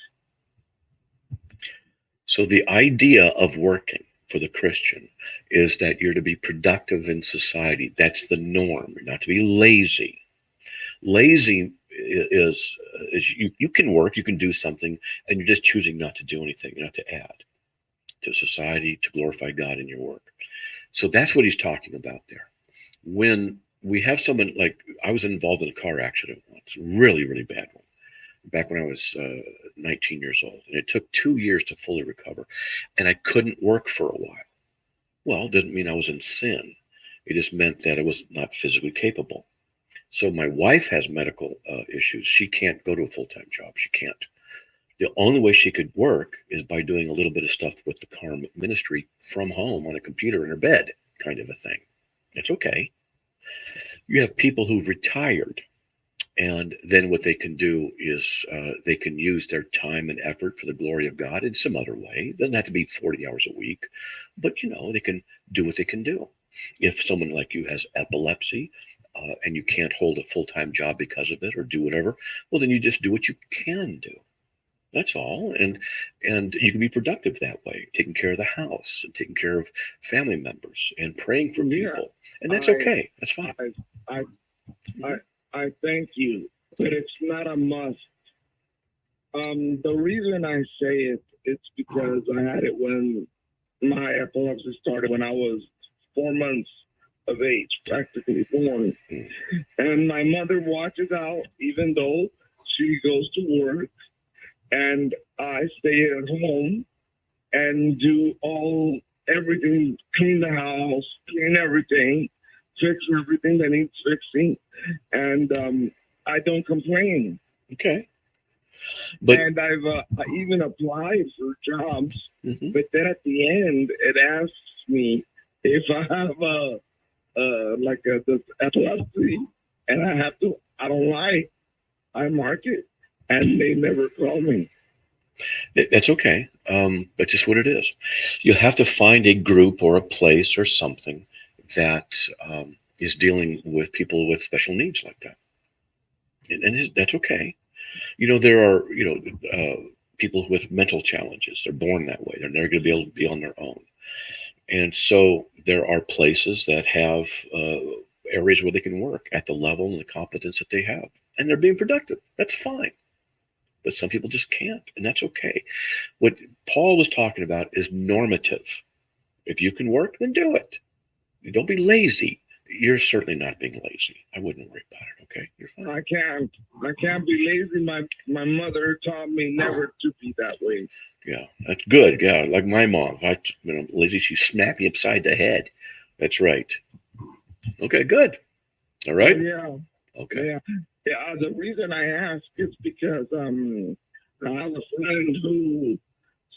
So the idea of working for the Christian is that you're to be productive in society. That's the norm. You're not to be lazy. Lazy is you can work, you can do something, and you're just choosing not to do anything, not to add to society, to glorify God in your work. So that's what he's talking about there. When we have someone like, I was involved in a car accident once, really, really bad one, back when I was 19 years old. And it took 2 years to fully recover. And I couldn't work for a while. Well, it doesn't mean I was in sin. It just meant that I was not physically capable. So my wife has medical issues. She can't go to a full-time job. She can't. The only way she could work is by doing a little bit of stuff with the Carm ministry from home on a computer in her bed, kind of a thing. It's okay. You have people who've retired, and then what they can do is they can use their time and effort for the glory of God in some other way. It doesn't have to be 40 hours a week, but they can do what they can do. If someone like you has epilepsy and you can't hold a full-time job because of it or do whatever, well, then you just do what you can do. That's all. And you can be productive that way, taking care of the house and taking care of family members and praying for people. And that's okay. That's fine. I thank you, but it's not a must. The reason I say it's because I had it when my epilepsy started when I was 4 months of age, practically born. And my mother watches out, even though she goes to work, and I stay at home and do everything, clean the house, clean everything, fix everything that needs fixing, and I don't complain. Okay. And I even applied for jobs, but then at the end it asks me if I have this epilepsy, and I don't lie, I mark it, and they never call me. That's okay. That's just what it is. You have to find a group or a place or something that is dealing with people with special needs like that. And that's okay. There are, people with mental challenges. They're born that way. They're never going to be able to be on their own. And so there are places that have areas where they can work at the level and the competence that they have. And they're being productive. That's fine. But some people just can't, and that's okay. What Paul was talking about is normative. If you can work, then do it. Don't be lazy. You're certainly not being lazy. I wouldn't worry about it, okay? You're fine. I can't be lazy. My mother taught me never to be that way. Yeah, that's good. Yeah, like my mom. If I'm lazy, she smacked me upside the head. That's right. Okay, good. All right? Yeah. Okay. Yeah, the reason I ask is because I have a friend who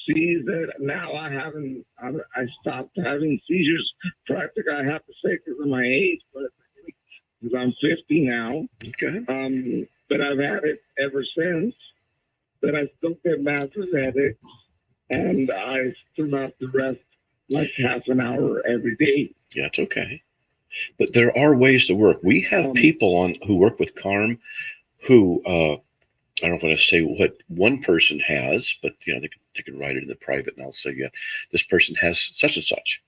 sees that now I stopped having seizures practically, I have to say, because of my age, but because I'm 50 now. Okay. But I've had it ever since, but I still get massive headaches, and I still have to rest like half an hour every day. Yeah, it's okay. But there are ways to work. We have people who work with Carm who, I don't want to say what one person has, but they can write it in the private, and I'll say, yeah, this person has such and such,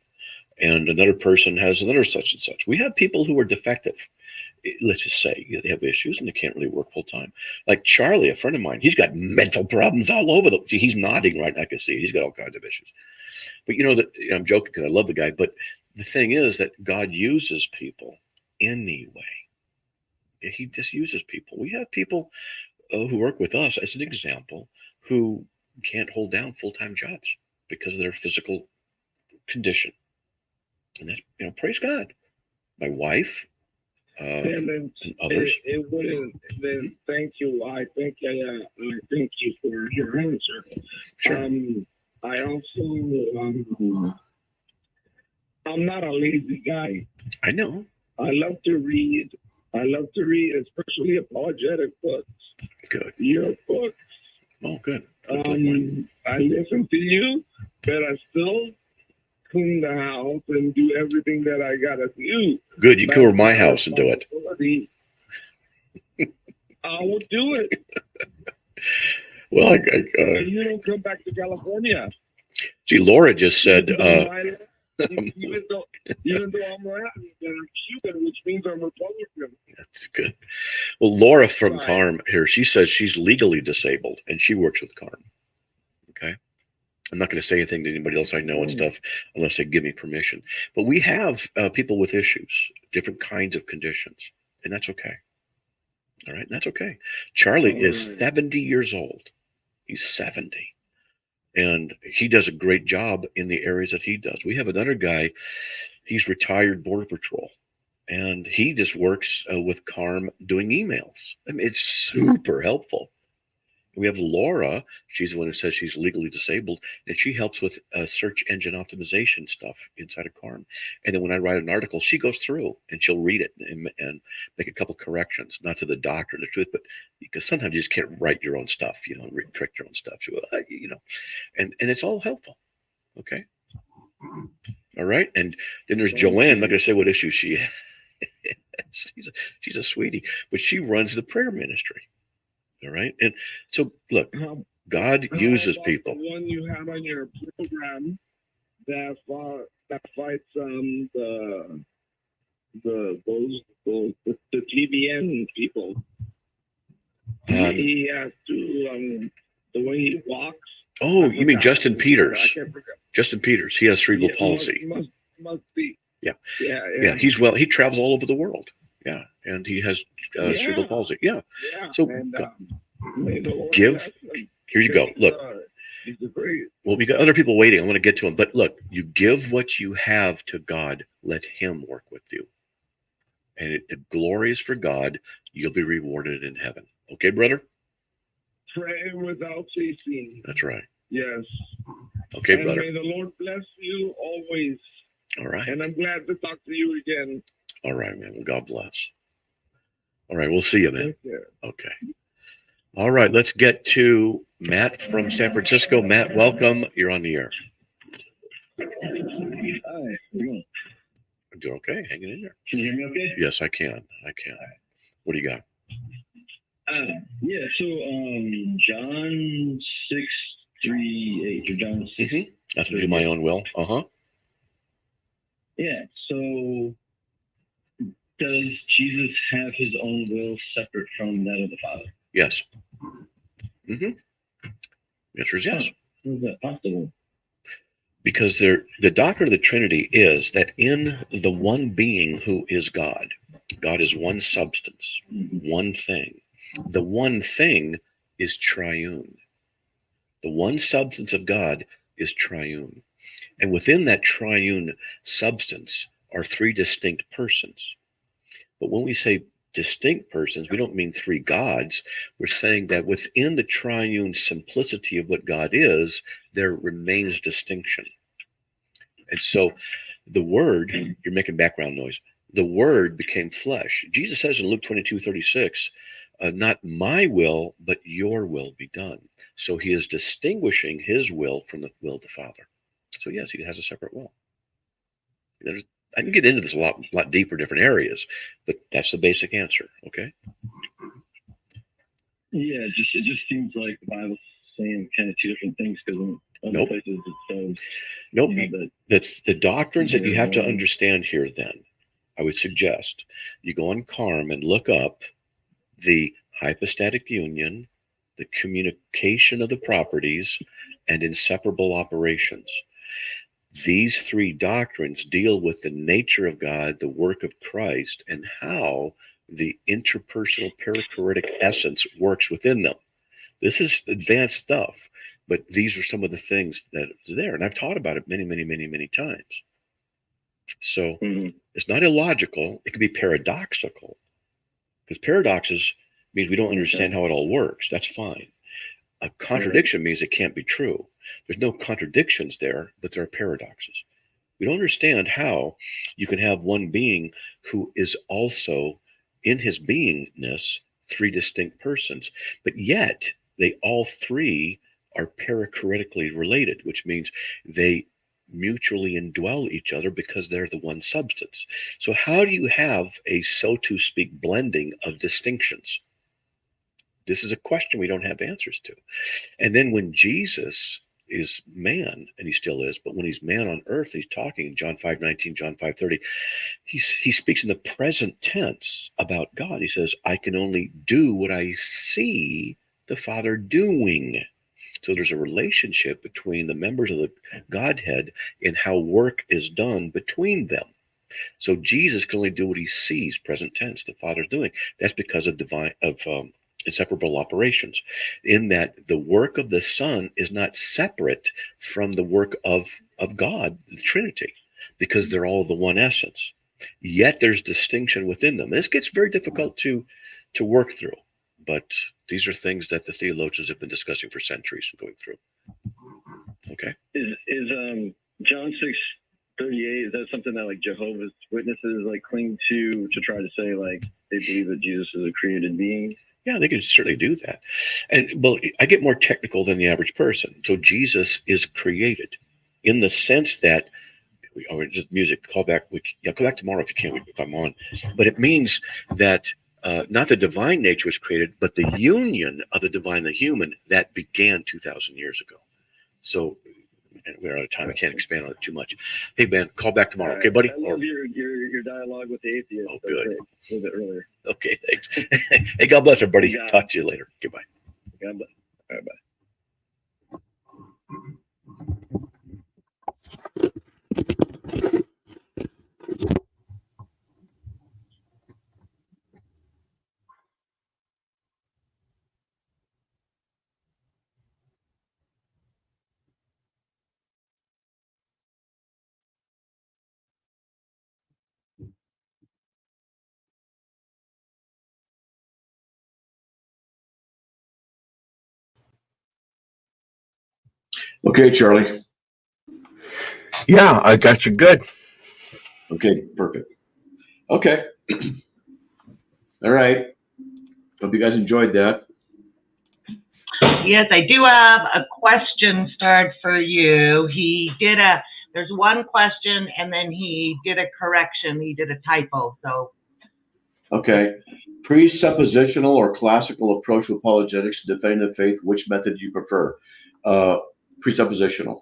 and another person has another such and such. We have people who are defective. Let's just say they have issues and they can't really work full time. Like Charlie, a friend of mine, he's got mental problems all over the. He's nodding right now. I can see he's got all kinds of issues. But I'm joking because I love the guy. But the thing is that God uses people anyway. He just uses people. We have people who work with us, as an example, who can't hold down full-time jobs because of their physical condition. And that's, praise God. My wife, then and others. it wouldn't. Then thank you. I thank you for your answer. Sure. I also I'm not a lazy guy. I know. I love to read. Especially apologetic books. Good. Your books. Oh, good. I listen to you, but I still clean the house and do everything that I gotta do. Good. You come over to my house and do it. I will do it. Well, you don't come back to California. see, Laura just said, even though I'm Latin and I'm Cuban, which means I'm Republican. That's good. Well, Laura from Carm here, she says she's legally disabled and she works with Carm. Okay. I'm not going to say anything to anybody else I know and stuff unless they give me permission. But we have people with issues, different kinds of conditions, and that's okay. All right. And that's okay. Charlie is 70 years old. He's 70. And he does a great job in the areas that he does. We have another guy, he's retired Border Patrol, and he just works with Carm doing emails. I mean, it's super helpful. We have Laura, she's the one who says she's legally disabled, and she helps with search engine optimization stuff inside of Carm. And then when I write an article, she goes through and she'll read it and make a couple corrections, not to the doctor and the truth, but because sometimes you just can't write your own stuff, and correct your own stuff, and it's all helpful. Okay. All right. And then there's Joanne. I'm not going to say what issue she has. She's a sweetie, but she runs the prayer ministry. All right. And so look, God uses people. The one you have on your program that fights the TBN people. He has to the way he walks. Oh, you mean Justin Peters? Justin Peters. He has cerebral palsy. Must be. Yeah. Yeah. He travels all over the world. Yeah. And he has cerebral palsy. Yeah. So give. Here you go. Look. Well, we got other people waiting. I want to get to them. But look, you give what you have to God. Let him work with you. And if glory is for God, you'll be rewarded in heaven. Okay, brother? Pray without ceasing. That's right. Yes. Okay, and brother. May the Lord bless you always. All right. And I'm glad to talk to you again. All right, man. Well, God bless. All right. We'll see you, man. Okay. All right. Let's get to Matt from San Francisco. Matt, welcome. You're on the air. Hi. How you doing? I'm doing okay. Hanging in there. Can you hear me okay? Yes, I can. What do you got? Yeah, so John 6:38 or John 6. Not to do my own will. Yeah, so does Jesus have his own will separate from that of the Father? Yes. The answer is yes. How is that possible? Because the doctrine of the Trinity is that in the one being who is God, God is one substance, one thing. The one thing is triune. The one substance of God is triune. And within that triune substance are three distinct persons. But when we say distinct persons, we don't mean three gods. We're saying that within the triune simplicity of what God is, there remains distinction. And so the Word, you're making background noise, the Word became flesh. Jesus says in Luke 22:36, not my will, but your will be done. So he is distinguishing his will from the will of the Father. So yes, he has a separate will. I can get into this a lot deeper, different areas, but that's the basic answer. Okay. Yeah, it just seems like the Bible's saying kind of two different things because in other places it says. Nope. That's the doctrines that you have to understand here. Then I would suggest you go on Carm and look up the hypostatic union, the communication of the properties, and inseparable operations. These three doctrines deal with the nature of God, the work of Christ, and how the interpersonal perichoretic essence works within them. This is advanced stuff. But these are some of the things that are there. And I've taught about it many, many, many, many times. So it's not illogical. It can be paradoxical. Because paradoxes means we don't understand how it all works. That's fine. A contradiction means it can't be true. There's no contradictions there, but there are paradoxes. We don't understand how you can have one being who is also in his beingness 3 distinct persons, but yet they all 3 are perichoretically related, which means they mutually indwell each other because they're the one substance. So how do you have a, so to speak, blending of distinctions? This is a question we don't have answers to. And then when Jesus is man, and he still is, but when he's man on earth, he's talking in John 5:19, John 5:30, he speaks in the present tense about God. He says, I can only do what I see the Father doing. So there's a relationship between the members of the Godhead and how work is done between them. So Jesus can only do what he sees, present tense, the Father's doing. That's because of inseparable operations, in that the work of the Son is not separate from the work of God, the Trinity, because they're all the one essence. Yet there's distinction within them. This gets very difficult to work through, but these are things that the theologians have been discussing for centuries and going through. Okay. Is John 6:38, is that something that like Jehovah's Witnesses like cling to try to say like they believe that Jesus is a created being? Yeah, they can certainly do that. And well, I get more technical than the average person. So Jesus is created in the sense that, just music, call back tomorrow if you can, if I'm on. But it means that not the divine nature was created, but the union of the divine and the human that began 2,000 years ago. So we're out of time. I can't expand on it too much. Hey, Ben, call back tomorrow. Okay, buddy? I love your dialogue with the atheist. Oh, good. A little bit earlier. Okay, thanks. Hey, God bless everybody. Talk to you later. Goodbye. God bless. All right, bye. Okay, Charlie. Yeah, I got you good. Okay, perfect. Okay. All right. Hope you guys enjoyed that. Yes, I do have a question starred for you. There's one question and then he did a correction. He did a typo. So. Okay. Presuppositional or classical approach to apologetics to defending the faith, which method do you prefer? Presuppositional.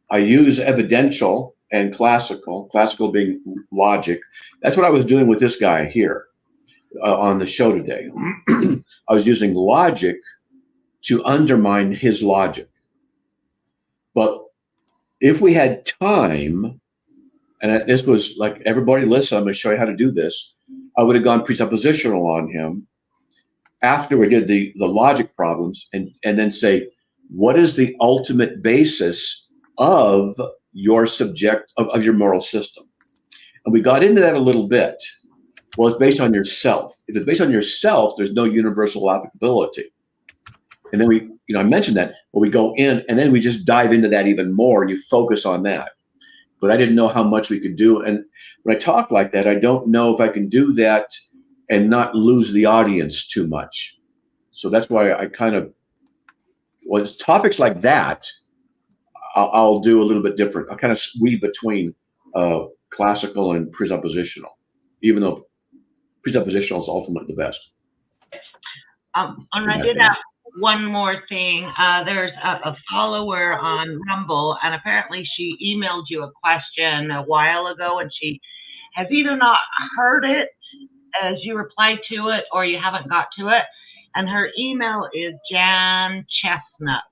I use evidential and classical being logic. That's what I was doing with this guy here on the show today. I was using logic to undermine his logic. But if we had time, and this was like, everybody listen, I'm going to show you how to do this. I would have gone presuppositional on him after we did the logic problems and then say, what is the ultimate basis of your of your moral system? And we got into that a little bit. Well, it's based on yourself. If it's based on yourself, there's no universal applicability. And then I mentioned that, but we go in and then we just dive into that even more and you focus on that. But I didn't know how much we could do. And when I talk like that, I don't know if I can do that and not lose the audience too much. So that's why I it's topics like that, I'll do a little bit different. I'll kind of weave between classical and presuppositional, even though presuppositional is ultimately the best. And I did have one more thing. There's a follower on Rumble, and apparently she emailed you a question a while ago, and she has either not heard it as you replied to it, or you haven't got to it. And her email is Jan Chestnut.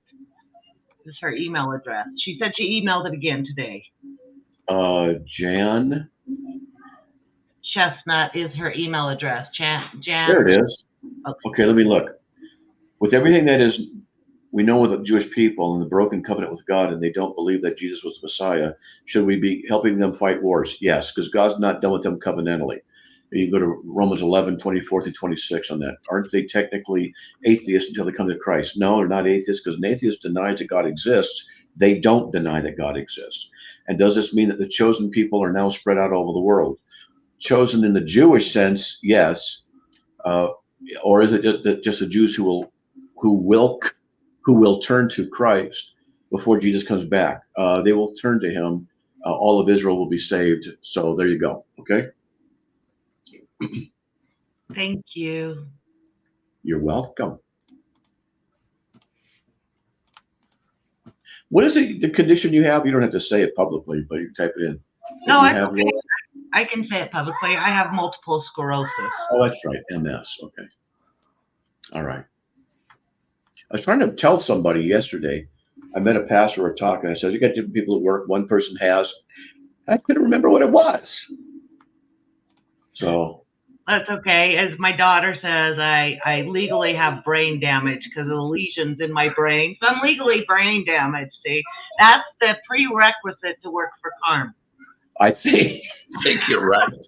This is her email address. She said she emailed it again today. Jan Chestnut is her email address. Jan. There it is. Okay, let me look. With everything that is we know the Jewish people and the broken covenant with God, and they don't believe that Jesus was the Messiah. Should we be helping them fight wars? Yes, because God's not done with them covenantally. You can go to Romans 11, 24 through 26 on that. Aren't they technically atheists until they come to Christ? No, they're not atheists, because an atheist denies that God exists. They don't deny that God exists. And does this mean that the chosen people are now spread out over the world? Chosen in the Jewish sense, yes. Or is it just the Jews who will turn to Christ before Jesus comes back? They will turn to him. All of Israel will be saved. So there you go. Okay. Thank you. You're welcome. What is it, the condition you have? You don't have to say it publicly, but you can type it in. No, You I have okay. what? I can say it publicly. I have multiple sclerosis. Oh, that's right. MS. Okay. All right. I was trying to tell somebody yesterday. I met a pastor or talk, and I said, you got different people at work. One person has. I couldn't remember what it was. So. That's okay. As my daughter says, I legally have brain damage because of the lesions in my brain. So I'm legally brain damaged. See, that's the prerequisite to work for CARM. I think you're right.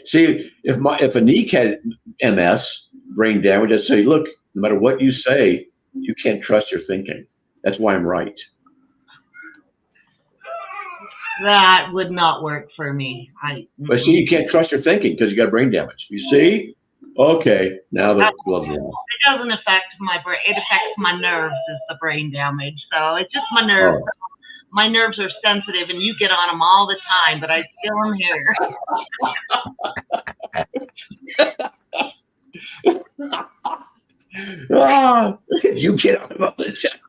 See, if a niece had MS, brain damage, I'd say, look, no matter what you say, you can't trust your thinking. That's why I'm right. That would not work for me. But see, you can't trust your thinking because you got brain damage. You see? Okay, now the gloves are off. It doesn't affect my brain. It affects my nerves is the brain damage. So it's just my nerves. Oh. My nerves are sensitive and you get on them all the time, but I still am here. You get on them all the time.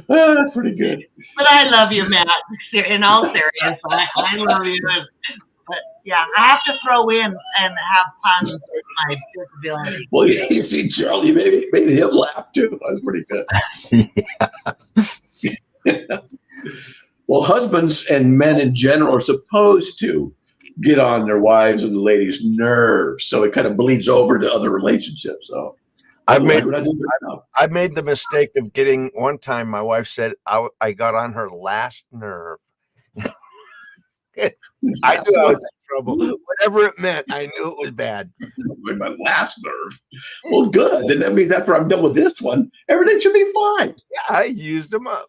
That's pretty good. But I love you, Matt. In all seriousness, I love you. But yeah, I have to throw in and have fun with my disability. Well, you see, Charlie, maybe he'll laugh too. That's pretty good. Well, husbands and men in general are supposed to get on their wives and the ladies' nerves, so it kind of bleeds over to other relationships. So I've made the mistake of getting one time. My wife said I got on her last nerve. I knew I was in trouble. Whatever it meant, I knew it was bad. With my last nerve. Well, good. Then that means after I'm done with this one, everything should be fine. Yeah, I used them up.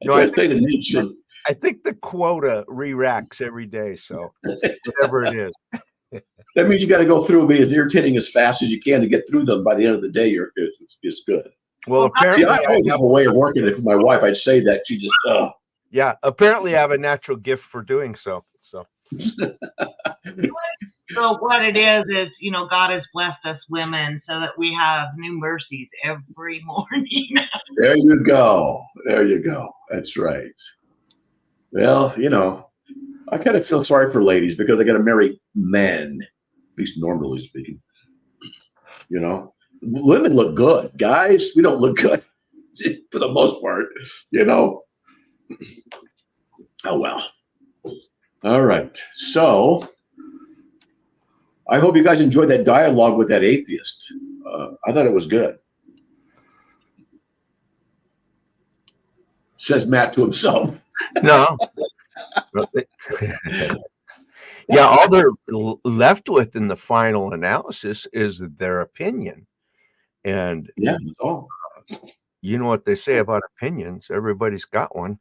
I think the quota re-racks every day. So whatever it is. That means you got to go through and be as irritating as fast as you can to get through them. By the end of the day, it's good. Well, apparently, see, I always have a way of working it for my wife. I'd say that she just, yeah. Apparently, I have a natural gift for doing so. So what it is, God has blessed us women so that we have new mercies every morning. There you go. There you go. That's right. Well, I kind of feel sorry for ladies because I got to marry men, at least normally speaking. Women look good. Guys, we don't look good for the most part, Oh, well. All right. So I hope you guys enjoyed that dialogue with that atheist. I thought it was good. Says Matt to himself. No. Yeah, all they're left with in the final analysis is their opinion. And yeah, that's all. You know what they say about opinions. Everybody's got one.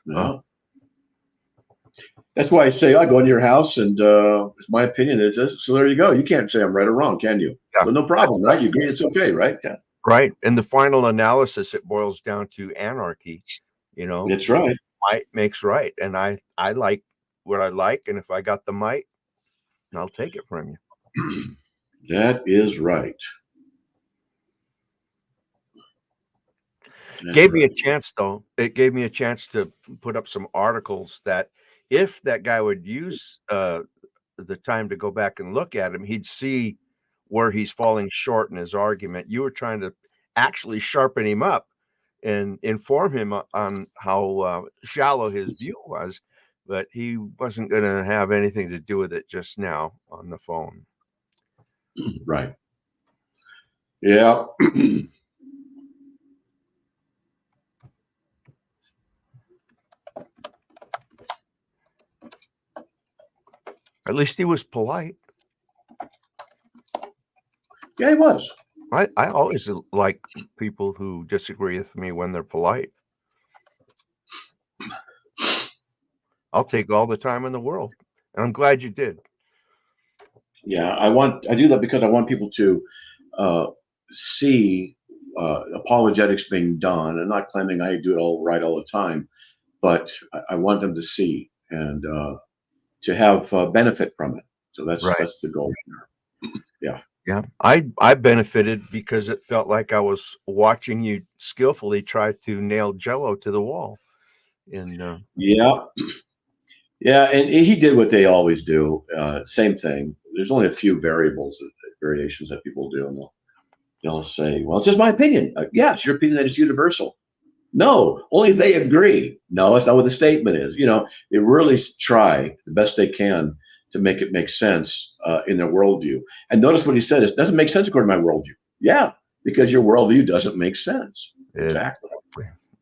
No. That's why I say I go into your house and it's my opinion is this. So there you go. You can't say I'm right or wrong, can you? Yeah. Well, no problem, right? You agree it's okay, right? Yeah. Right. In the final analysis, it boils down to anarchy. That's right. Might makes right. And I like what I like. And if I got the might, I'll take it from you. That is right. Gave me a chance, though. It gave me a chance to put up some articles that if that guy would use the time to go back and look at him, he'd see where he's falling short in his argument. You were trying to actually sharpen him up and inform him on how shallow his view was, but he wasn't going to have anything to do with it just now on the phone. Right. Yeah. At least he was polite. Yeah, he was. I always like people who disagree with me when they're polite. I'll take all the time in the world. And I'm glad you did. Yeah, I do that because I want people to see apologetics being done. And not claiming I do it all right all the time, but I want them to see and to have benefit from it. So that's the goal here. Yeah. Yeah, I benefited because it felt like I was watching you skillfully try to nail Jello to the wall. And yeah, and he did what they always do. Same thing. There's only a few variations that people do, and they'll say, "Well, it's just my opinion." Yeah, it's your opinion that is universal. No, only they agree. No, that's not what the statement is. They really try the best they can to make it make sense in their worldview. And notice what he said: it doesn't make sense according to my worldview. Yeah, because your worldview doesn't make sense. Exactly.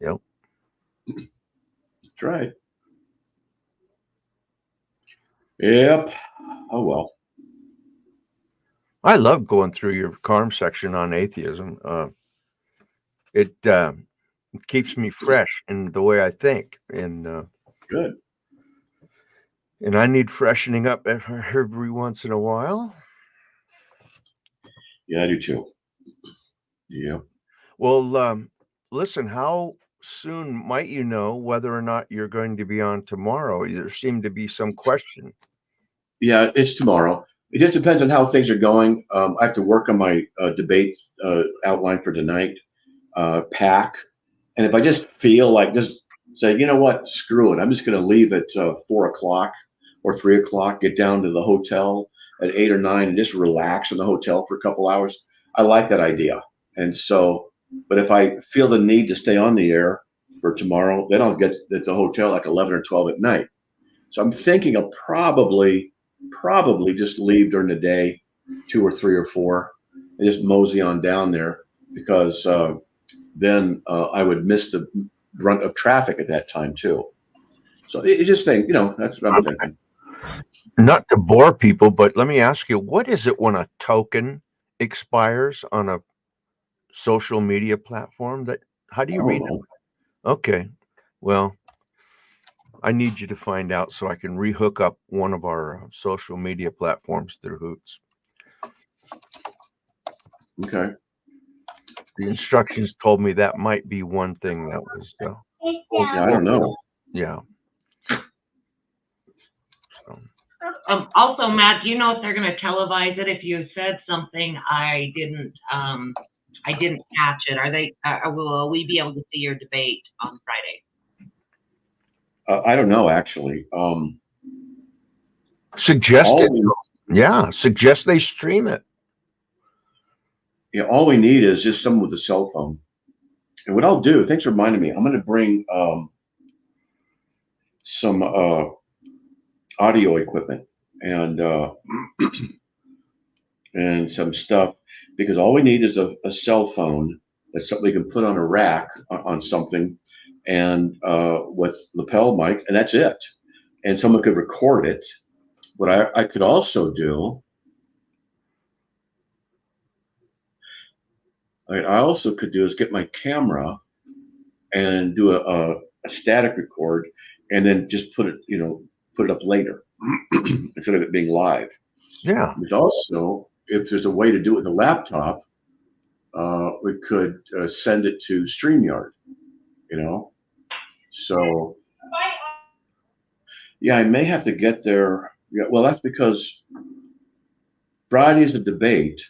Yep. That's right. Yep. Oh well. I love going through your CARM section on atheism. It keeps me fresh in the way I think. And good. And I need freshening up every once in a while. Yeah, I do too. Yeah. Well, listen, how soon might you know whether or not you're going to be on tomorrow? There seemed to be some question. Yeah, it's tomorrow. It just depends on how things are going. I have to work on my debate outline for tonight, pack. And if I just feel like just say, you know what, screw it. I'm just going to leave at 4 o'clock or 3 o'clock, get down to the hotel at 8 or 9 and just relax in the hotel for a couple hours. I like that idea. And so, but if I feel the need to stay on the air for tomorrow, then I'll get at the hotel like 11 or 12 at night. So I'm thinking I'll probably just leave during the day, 2 or 3 or 4, and just mosey on down there because then I would miss the brunt of traffic at that time too. So you just think, that's what I'm thinking. Not to bore people, but let me ask you, what is it when a token expires on a social media platform? How do you read it? Okay. Well, I need you to find out so I can rehook up one of our social media platforms through Hoots. Okay. The instructions told me that might be one thing that was. I don't know. Yeah. Also, Matt, do you know if they're going to televise it? If you said something I didn't catch it. Are they? Will we be able to see your debate on Friday? I don't know, actually. Suggest it. Suggest they stream it. Yeah, all we need is just someone with a cell phone. And what I'll do, thanks for reminding me, I'm going to bring some audio equipment and some stuff, because all we need is a cell phone that's something we can put on a rack on something and with lapel mic, and that's it. And someone could record it. What I could also do, I also could do is get my camera and do a static record, and then just put it up later instead of it being live. Yeah. But also, if there's a way to do it with a laptop, we could send it to StreamYard. So yeah, I may have to get there. Yeah, well, that's because Friday's a debate.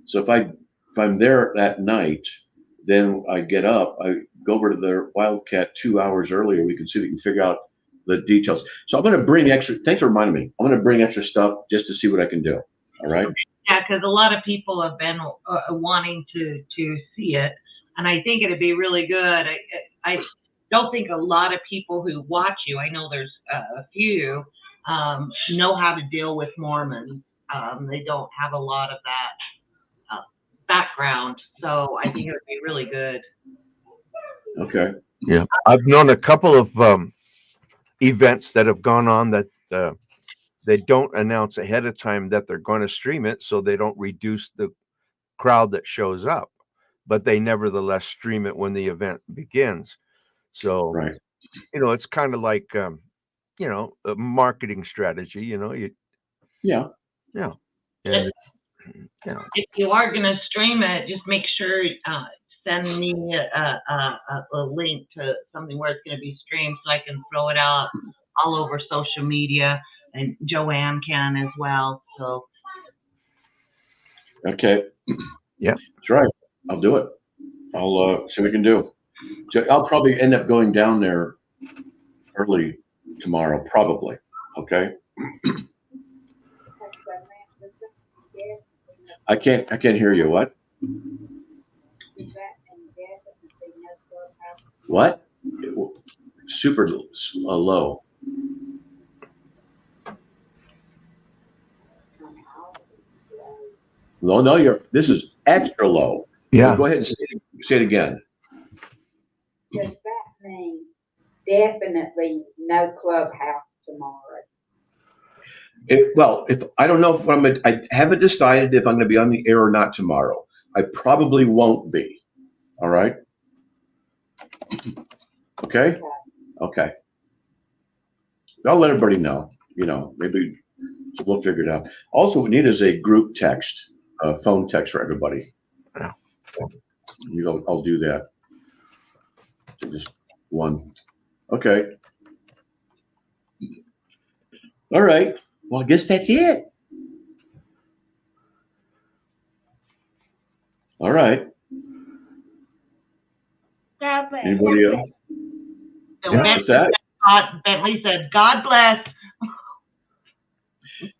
So if I'm there that night, then I get up, I go over to the Wildcat 2 hours earlier. We can see if we can figure out the details. So I'm going to bring extra. Thanks for reminding me. I'm going to bring extra stuff just to see what I can do. All right. Yeah, because a lot of people have been wanting to see it, and I think it'd be really good. I don't think a lot of people who watch you, I know there's a few, know how to deal with Mormons. They don't have a lot of that background, so I think it would be really good. Okay. Yeah, I've known a couple of events that have gone on that they don't announce ahead of time that they're going to stream it, so they don't reduce the crowd that shows up, but they nevertheless stream it when the event begins. So, right, it's kind of like a marketing strategy. Yeah. And If you are going to stream it, just make sure send me a link to something where it's going to be streamed so I can throw it out all over social media, and Joanne can as well. So okay. Yeah, that's right. I'll do it. I'll see what we can do. So I'll probably end up going down there early tomorrow, probably. Okay. I can't hear you. What? What? Super low. No, this is extra low. Yeah. Go ahead and say it again. Does that mean definitely no clubhouse tomorrow? If I don't know if I haven't decided if I'm going to be on the air or not tomorrow. I probably won't be. All right. Okay. Okay. I'll let everybody know. Maybe we'll figure it out. Also, what we need is a group text, phone text for everybody. Yeah. I'll do that. Just one. Okay. All right. Well, I guess that's it. All right. Anybody else? So Yeah, what's that? Bentley said, "God bless."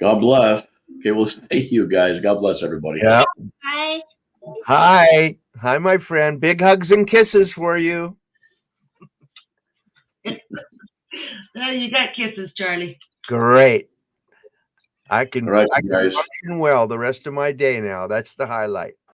God bless. Okay, well, thank you guys. God bless everybody. Yeah. Hi. Hi, my friend. Big hugs and kisses for you. There you got kisses, Charlie. Great. I can All right, I can guys. function well the rest of my day now. That's the highlight.